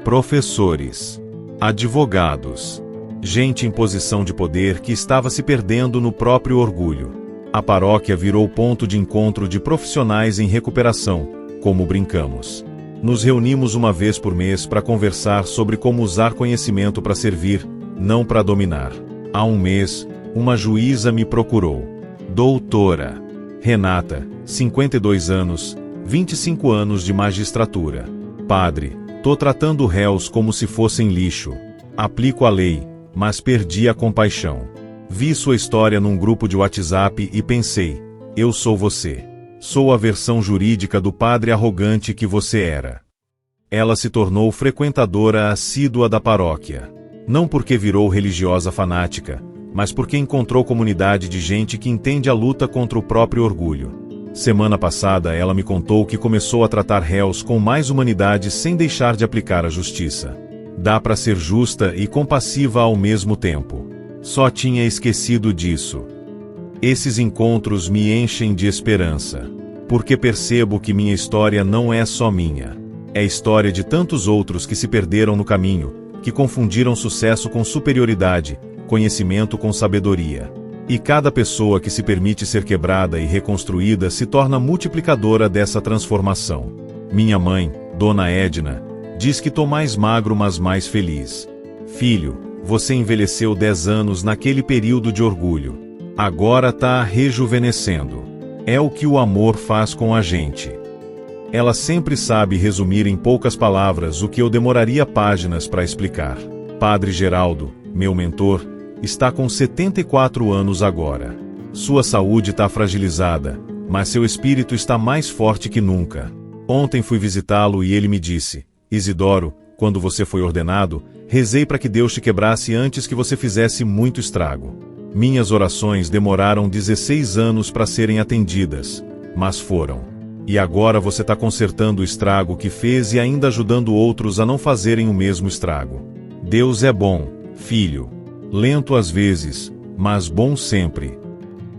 Professores. Advogados. Gente em posição de poder que estava se perdendo no próprio orgulho. A paróquia virou ponto de encontro de profissionais em recuperação, como brincamos. Nos reunimos uma vez por mês para conversar sobre como usar conhecimento para servir, não para dominar. Há um mês, uma juíza me procurou. Doutora Renata, 52 anos, 25 anos de magistratura. Padre, tô tratando réus como se fossem lixo. Aplico a lei, mas perdi a compaixão. Vi sua história num grupo de WhatsApp e pensei, eu sou você. Sou a versão jurídica do padre arrogante que você era. Ela se tornou frequentadora assídua da paróquia. Não porque virou religiosa fanática, mas porque encontrou comunidade de gente que entende a luta contra o próprio orgulho. Semana passada ela me contou que começou a tratar réus com mais humanidade sem deixar de aplicar a justiça. Dá para ser justa e compassiva ao mesmo tempo. Só tinha esquecido disso. Esses encontros me enchem de esperança, porque percebo que minha história não é só minha. É a história de tantos outros que se perderam no caminho, que confundiram sucesso com superioridade, conhecimento com sabedoria. E cada pessoa que se permite ser quebrada e reconstruída se torna multiplicadora dessa transformação. Minha mãe, Dona Edna, diz que tô mais magro mas mais feliz. Filho, você envelheceu 10 anos naquele período de orgulho. Agora tá rejuvenescendo. É o que o amor faz com a gente. Ela sempre sabe resumir em poucas palavras o que eu demoraria páginas para explicar. Padre Geraldo, meu mentor, está com 74 anos agora. Sua saúde está fragilizada, mas seu espírito está mais forte que nunca. Ontem fui visitá-lo e ele me disse, Isidoro, quando você foi ordenado, rezei para que Deus te quebrasse antes que você fizesse muito estrago. Minhas orações demoraram 16 anos para serem atendidas, mas foram. E agora você está consertando o estrago que fez e ainda ajudando outros a não fazerem o mesmo estrago. Deus é bom, filho. Lento às vezes, mas bom sempre.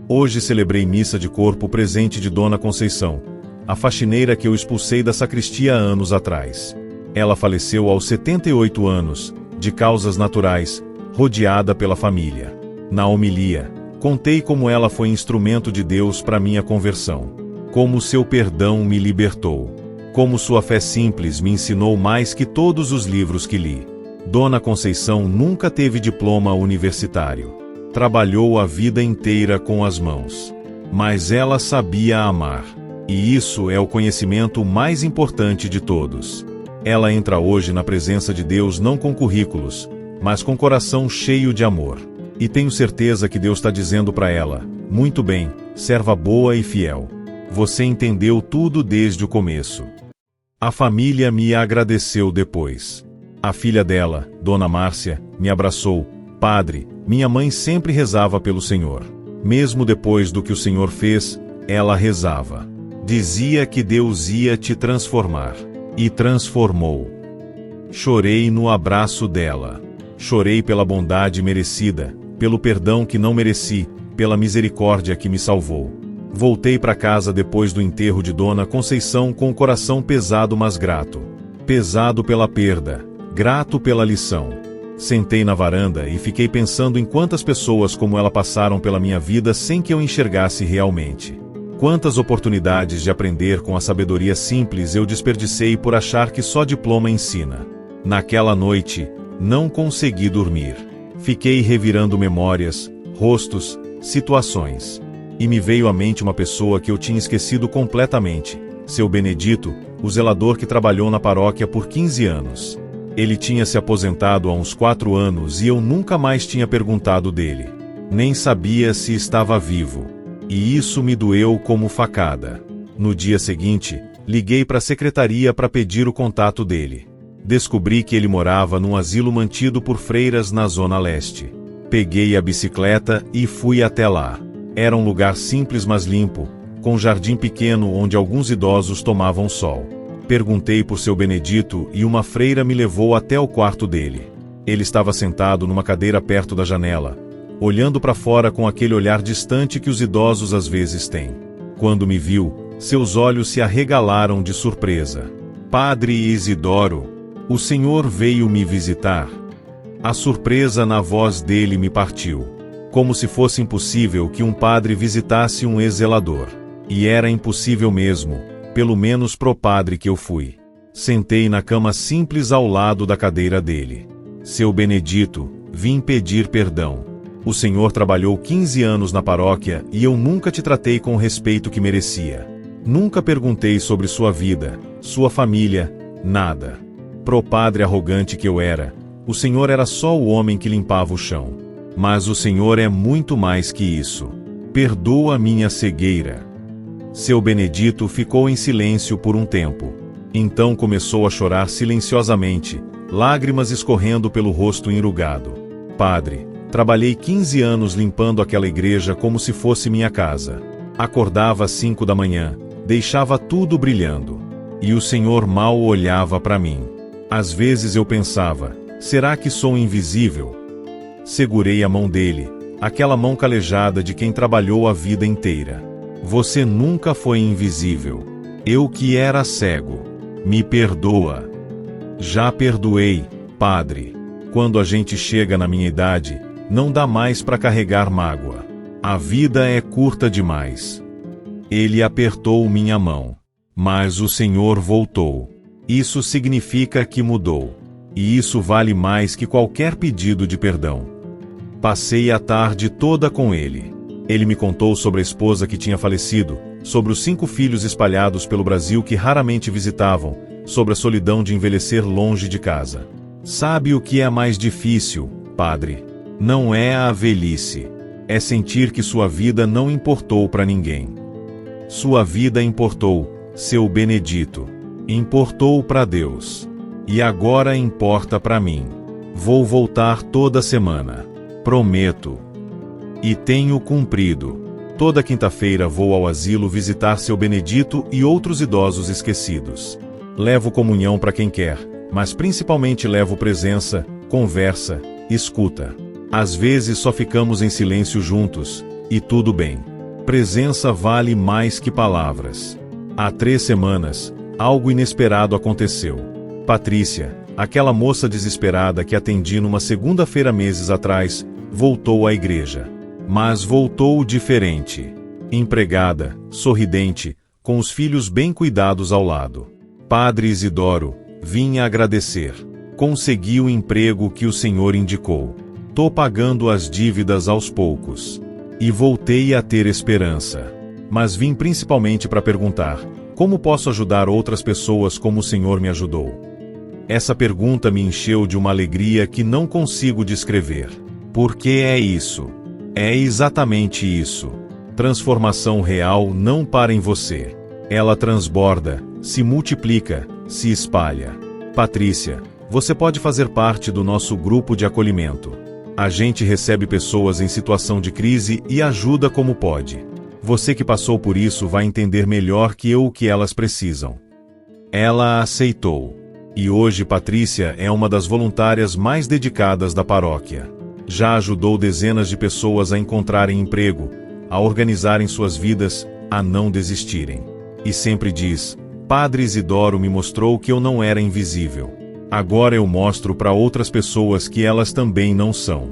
Hoje celebrei missa de corpo presente de Dona Conceição, a faxineira que eu expulsei da sacristia anos atrás. Ela faleceu aos 78 anos, de causas naturais, rodeada pela família. Na homilia, contei como ela foi instrumento de Deus para minha conversão. Como seu perdão me libertou. Como sua fé simples me ensinou mais que todos os livros que li. Dona Conceição nunca teve diploma universitário. Trabalhou a vida inteira com as mãos. Mas ela sabia amar. E isso é o conhecimento mais importante de todos. Ela entra hoje na presença de Deus não com currículos, mas com coração cheio de amor. E tenho certeza que Deus está dizendo para ela, muito bem, serva boa e fiel. Você entendeu tudo desde o começo. A família me agradeceu depois. A filha dela, Dona Márcia, me abraçou. Padre, minha mãe sempre rezava pelo Senhor. Mesmo depois do que o Senhor fez, ela rezava. Dizia que Deus ia te transformar. E transformou. Chorei no abraço dela. Chorei pela bondade merecida, pelo perdão que não mereci, pela misericórdia que me salvou. Voltei para casa depois do enterro de Dona Conceição com o coração pesado mas grato. Pesado pela perda, grato pela lição. Sentei na varanda e fiquei pensando em quantas pessoas como ela passaram pela minha vida sem que eu enxergasse realmente. Quantas oportunidades de aprender com a sabedoria simples eu desperdicei por achar que só diploma ensina. Naquela noite, não consegui dormir. Fiquei revirando memórias, rostos, situações. E me veio à mente uma pessoa que eu tinha esquecido completamente, seu Benedito, o zelador que trabalhou na paróquia por 15 anos. Ele tinha se aposentado há uns 4 anos e eu nunca mais tinha perguntado dele. Nem sabia se estava vivo. E isso me doeu como facada. No dia seguinte, liguei para a secretaria para pedir o contato dele. Descobri que ele morava num asilo mantido por freiras na Zona Leste. Peguei a bicicleta e fui até lá. Era um lugar simples mas limpo, com um jardim pequeno onde alguns idosos tomavam sol. Perguntei por seu Benedito e uma freira me levou até o quarto dele. Ele estava sentado numa cadeira perto da janela, olhando para fora com aquele olhar distante que os idosos às vezes têm. Quando me viu, seus olhos se arregalaram de surpresa. Padre Isidoro, o senhor veio me visitar? A surpresa na voz dele me partiu. como se fosse impossível que um padre visitasse um ex-zelador. E era impossível mesmo, pelo menos pro padre que eu fui. Sentei na cama simples ao lado da cadeira dele. Seu Benedito, vim pedir perdão. O senhor trabalhou 15 anos na paróquia e eu nunca te tratei com o respeito que merecia. Nunca perguntei sobre sua vida, sua família, nada. Pro padre arrogante que eu era, o senhor era só o homem que limpava o chão. Mas o senhor é muito mais que isso. Perdoa minha cegueira. Seu Benedito ficou em silêncio por um tempo. Então começou a chorar silenciosamente, lágrimas escorrendo pelo rosto enrugado. Padre, trabalhei 15 anos limpando aquela igreja como se fosse minha casa. Acordava às 5 da manhã, deixava tudo brilhando. E o senhor mal olhava para mim. Às vezes eu pensava, será que sou invisível? Segurei a mão dele, aquela mão calejada de quem trabalhou a vida inteira. Você nunca foi invisível. Eu que era cego. Me perdoa. Já perdoei, padre. Quando a gente chega na minha idade, não dá mais para carregar mágoa. A vida é curta demais. Ele apertou minha mão. Mas o senhor voltou. Isso significa que mudou. E isso vale mais que qualquer pedido de perdão. Passei a tarde toda com ele. Ele me contou sobre a esposa que tinha falecido, sobre os 5 filhos espalhados pelo Brasil que raramente visitavam, sobre a solidão de envelhecer longe de casa. Sabe o que é mais difícil, padre? Não é a velhice. É sentir que sua vida não importou para ninguém. Sua vida importou, seu Benedito. Importou para Deus. E agora importa para mim. Vou voltar toda semana. Prometo. E tenho cumprido. Toda quinta-feira vou ao asilo visitar seu Benedito e outros idosos esquecidos. Levo comunhão para quem quer, mas principalmente levo presença, conversa, escuta. Às vezes só ficamos em silêncio juntos, e tudo bem. Presença vale mais que palavras. Há 3 semanas, algo inesperado aconteceu. Patrícia, aquela moça desesperada que atendi numa segunda-feira meses atrás, voltou à igreja. Mas voltou diferente. Empregada, sorridente, com os filhos bem cuidados ao lado. Padre Isidoro, vinha agradecer. Consegui o emprego que o senhor indicou. Tô pagando as dívidas aos poucos. E voltei a ter esperança. Mas vim principalmente para perguntar, como posso ajudar outras pessoas como o senhor me ajudou? Essa pergunta me encheu de uma alegria que não consigo descrever. Porque é isso. É exatamente isso. Transformação real não para em você. Ela transborda, se multiplica, se espalha. Patrícia, você pode fazer parte do nosso grupo de acolhimento. A gente recebe pessoas em situação de crise e ajuda como pode. Você que passou por isso vai entender melhor que eu o que elas precisam. Ela aceitou. E hoje Patrícia é uma das voluntárias mais dedicadas da paróquia. Já ajudou dezenas de pessoas a encontrarem emprego, a organizarem suas vidas, a não desistirem. E sempre diz, Padre Isidoro me mostrou que eu não era invisível. Agora eu mostro para outras pessoas que elas também não são.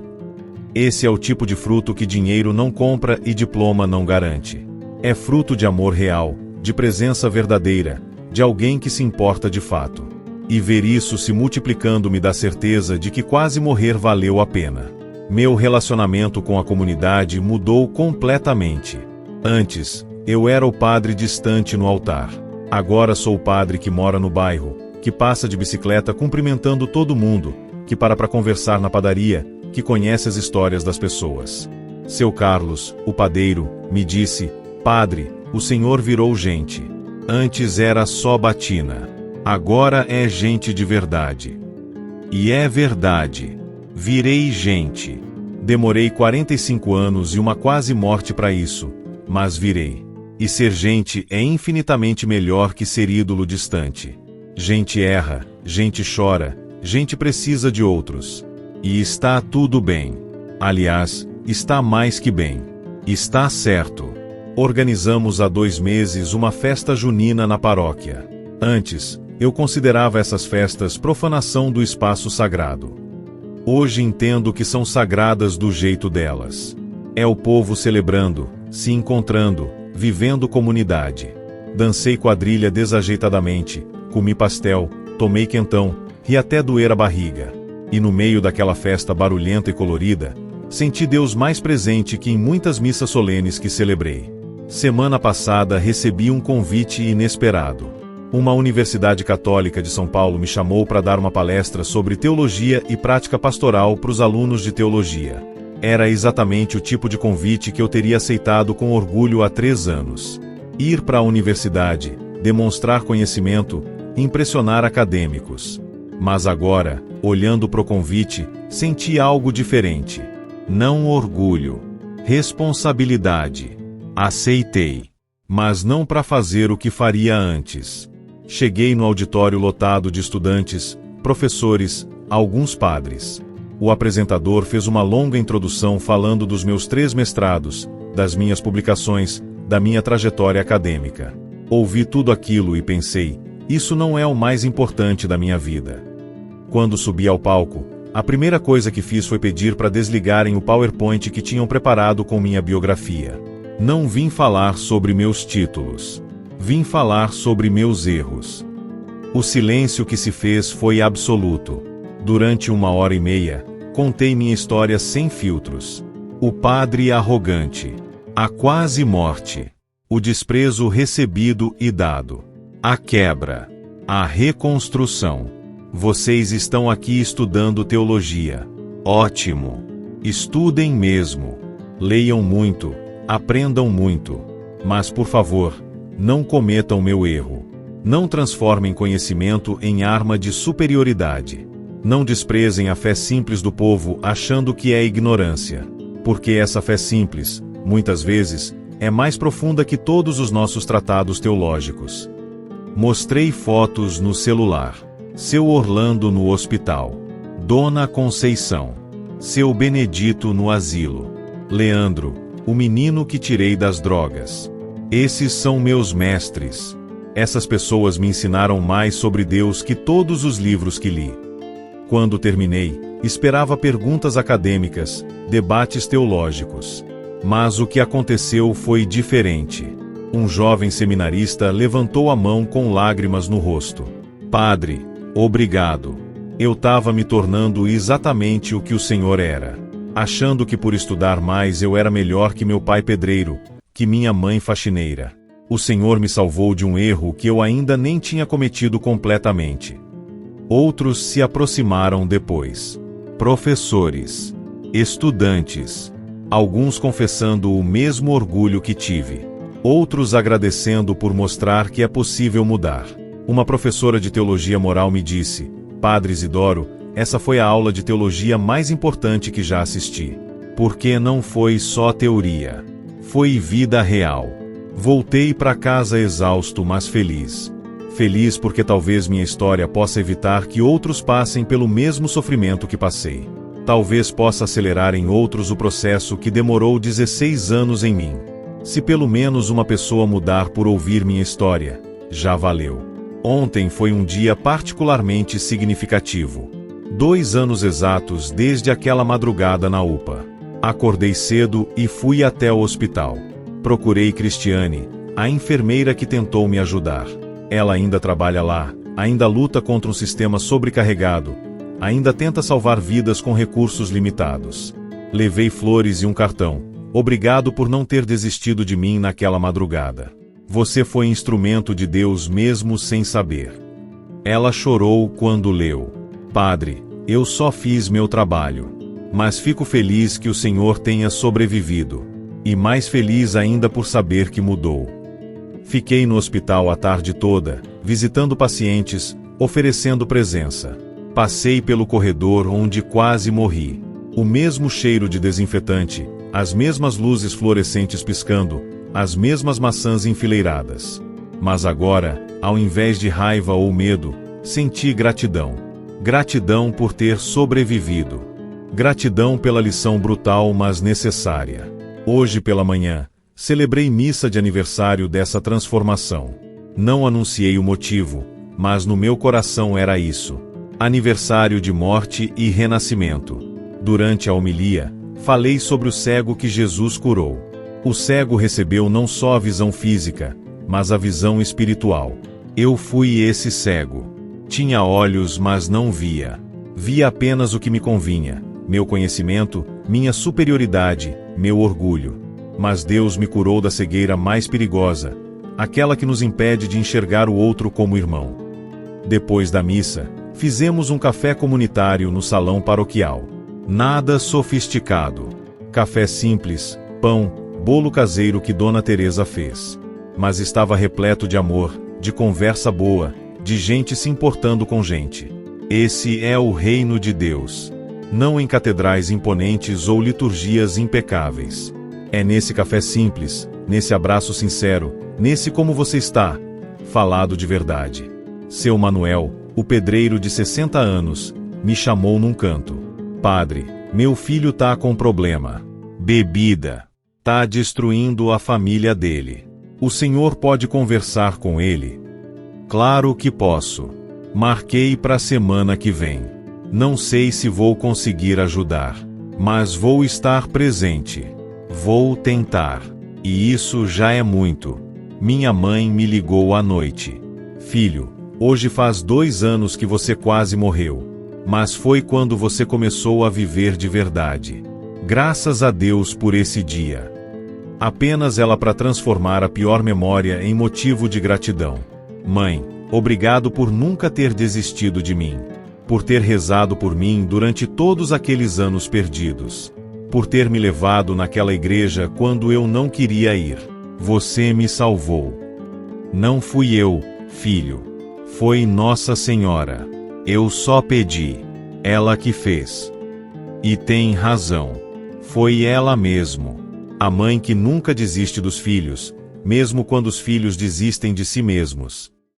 Esse é o tipo de fruto que dinheiro não compra e diploma não garante. É fruto de amor real, de presença verdadeira, de alguém que se importa de fato. E ver isso se multiplicando me dá certeza de que quase morrer valeu a pena. Meu relacionamento com a comunidade mudou completamente. Antes, eu era o padre distante no altar. Agora sou o padre que mora no bairro, que passa de bicicleta cumprimentando todo mundo, que para conversar na padaria, que conhece as histórias das pessoas. Seu Carlos, o padeiro, me disse, Padre, o senhor virou gente. Antes era só batina. Agora é gente de verdade. E é verdade. Virei gente. Demorei 45 anos e uma quase morte para isso, mas virei. E ser gente é infinitamente melhor que ser ídolo distante. Gente erra, gente chora, gente precisa de outros. E está tudo bem. Aliás, está mais que bem. Está certo. Organizamos há 2 meses uma festa junina na paróquia. Antes, eu considerava essas festas profanação do espaço sagrado. Hoje entendo que são sagradas do jeito delas. É o povo celebrando, se encontrando, vivendo comunidade. Dancei quadrilha desajeitadamente, comi pastel, tomei quentão, e até doer a barriga. E no meio daquela festa barulhenta e colorida, senti Deus mais presente que em muitas missas solenes que celebrei. Semana passada recebi um convite inesperado. Uma universidade católica de São Paulo me chamou para dar uma palestra sobre teologia e prática pastoral para os alunos de teologia. Era exatamente o tipo de convite que eu teria aceitado com orgulho há 3 anos. Ir para a universidade, demonstrar conhecimento, impressionar acadêmicos. Mas agora, olhando para o convite, senti algo diferente. Não orgulho. Responsabilidade. Aceitei. Mas não para fazer o que faria antes. Cheguei no auditório lotado de estudantes, professores, alguns padres. O apresentador fez uma longa introdução falando dos meus 3 mestrados, das minhas publicações, da minha trajetória acadêmica. Ouvi tudo aquilo e pensei, isso não é o mais importante da minha vida. Quando subi ao palco, a primeira coisa que fiz foi pedir para desligarem o PowerPoint que tinham preparado com minha biografia. Não vim falar sobre meus títulos. Vim falar sobre meus erros. O silêncio que se fez foi absoluto. Durante 1h30, contei minha história sem filtros. O padre arrogante. A quase morte. O desprezo recebido e dado. A quebra. A reconstrução. Vocês estão aqui estudando teologia. Ótimo. Estudem mesmo. Leiam muito. Aprendam muito. Mas, por favor, não cometam meu erro. Não transformem conhecimento em arma de superioridade. Não desprezem a fé simples do povo achando que é ignorância. Porque essa fé simples, muitas vezes, é mais profunda que todos os nossos tratados teológicos. Mostrei fotos no celular. Seu Orlando no hospital. Dona Conceição. Seu Benedito no asilo. Leandro, o menino que tirei das drogas. Esses são meus mestres. Essas pessoas me ensinaram mais sobre Deus que todos os livros que li. Quando terminei, esperava perguntas acadêmicas, debates teológicos. Mas o que aconteceu foi diferente. Um jovem seminarista levantou a mão com lágrimas no rosto. Padre, obrigado. Eu estava me tornando exatamente o que o Senhor era. Achando que por estudar mais eu era melhor que meu pai pedreiro, que minha mãe faxineira. O Senhor me salvou de um erro que eu ainda nem tinha cometido completamente. Outros se aproximaram depois. Professores. Estudantes. Alguns confessando o mesmo orgulho que tive. Outros agradecendo por mostrar que é possível mudar. Uma professora de teologia moral me disse, Padre Isidoro, essa foi a aula de teologia mais importante que já assisti. Porque não foi só teoria. Foi vida real. Voltei para casa exausto, mas feliz. Feliz porque talvez minha história possa evitar que outros passem pelo mesmo sofrimento que passei. Talvez possa acelerar em outros o processo que demorou 16 anos em mim. Se pelo menos uma pessoa mudar por ouvir minha história, já valeu. Ontem foi um dia particularmente significativo. 2 anos exatos desde aquela madrugada na UPA. Acordei cedo e fui até o hospital. Procurei Cristiane, a enfermeira que tentou me ajudar. Ela ainda trabalha lá, ainda luta contra um sistema sobrecarregado, ainda tenta salvar vidas com recursos limitados. Levei flores e um cartão. Obrigado por não ter desistido de mim naquela madrugada. Você foi instrumento de Deus mesmo sem saber. Ela chorou quando leu. Padre, eu só fiz meu trabalho. Mas fico feliz que o Senhor tenha sobrevivido. E mais feliz ainda por saber que mudou. Fiquei no hospital a tarde toda, visitando pacientes, oferecendo presença. Passei pelo corredor onde quase morri. O mesmo cheiro de desinfetante, as mesmas luzes fluorescentes piscando, as mesmas maçãs enfileiradas. Mas agora, ao invés de raiva ou medo, senti gratidão. Gratidão por ter sobrevivido. Gratidão pela lição brutal, mas necessária. Hoje pela manhã, celebrei missa de aniversário dessa transformação. Não anunciei o motivo, mas no meu coração era isso. Aniversário de morte e renascimento. Durante a homilia, Falei sobre o cego que Jesus curou. O cego recebeu não só a visão física, mas a visão espiritual. Eu fui esse cego. Tinha olhos, mas não via. Via apenas o que me convinha, meu conhecimento, minha superioridade, meu orgulho. Mas Deus me curou da cegueira mais perigosa, aquela que nos impede de enxergar o outro como irmão. Depois da missa, fizemos um café comunitário no salão paroquial. Nada sofisticado. Café simples, pão, bolo caseiro que Dona Teresa fez. Mas estava repleto de amor, de conversa boa, de gente se importando com gente. Esse é o reino de Deus. Não em catedrais imponentes ou liturgias impecáveis. É nesse café simples, nesse abraço sincero, nesse como você está, falado de verdade. Seu Manuel, o pedreiro de 60 anos, me chamou num canto. Padre, meu filho tá com problema. Bebida. Tá destruindo a família dele. O senhor pode conversar com ele? Claro que posso. Marquei para a semana que vem. Não sei se vou conseguir ajudar, mas vou estar presente. Vou tentar. E isso já é muito. Minha mãe me ligou à noite. Filho, hoje faz 2 anos que você quase morreu. Mas foi quando você começou a viver de verdade. Graças a Deus por esse dia. Apenas ela para transformar a pior memória em motivo de gratidão. Mãe, obrigado por nunca ter desistido de mim. Por ter rezado por mim durante todos aqueles anos perdidos. Por ter me levado naquela igreja quando eu não queria ir. Você me salvou. Não fui eu, filho. Foi Nossa Senhora. Eu só pedi. Ela que fez. E tem razão. Foi ela mesmo. A mãe que nunca desiste dos filhos, mesmo quando os filhos desistem de si mesmos.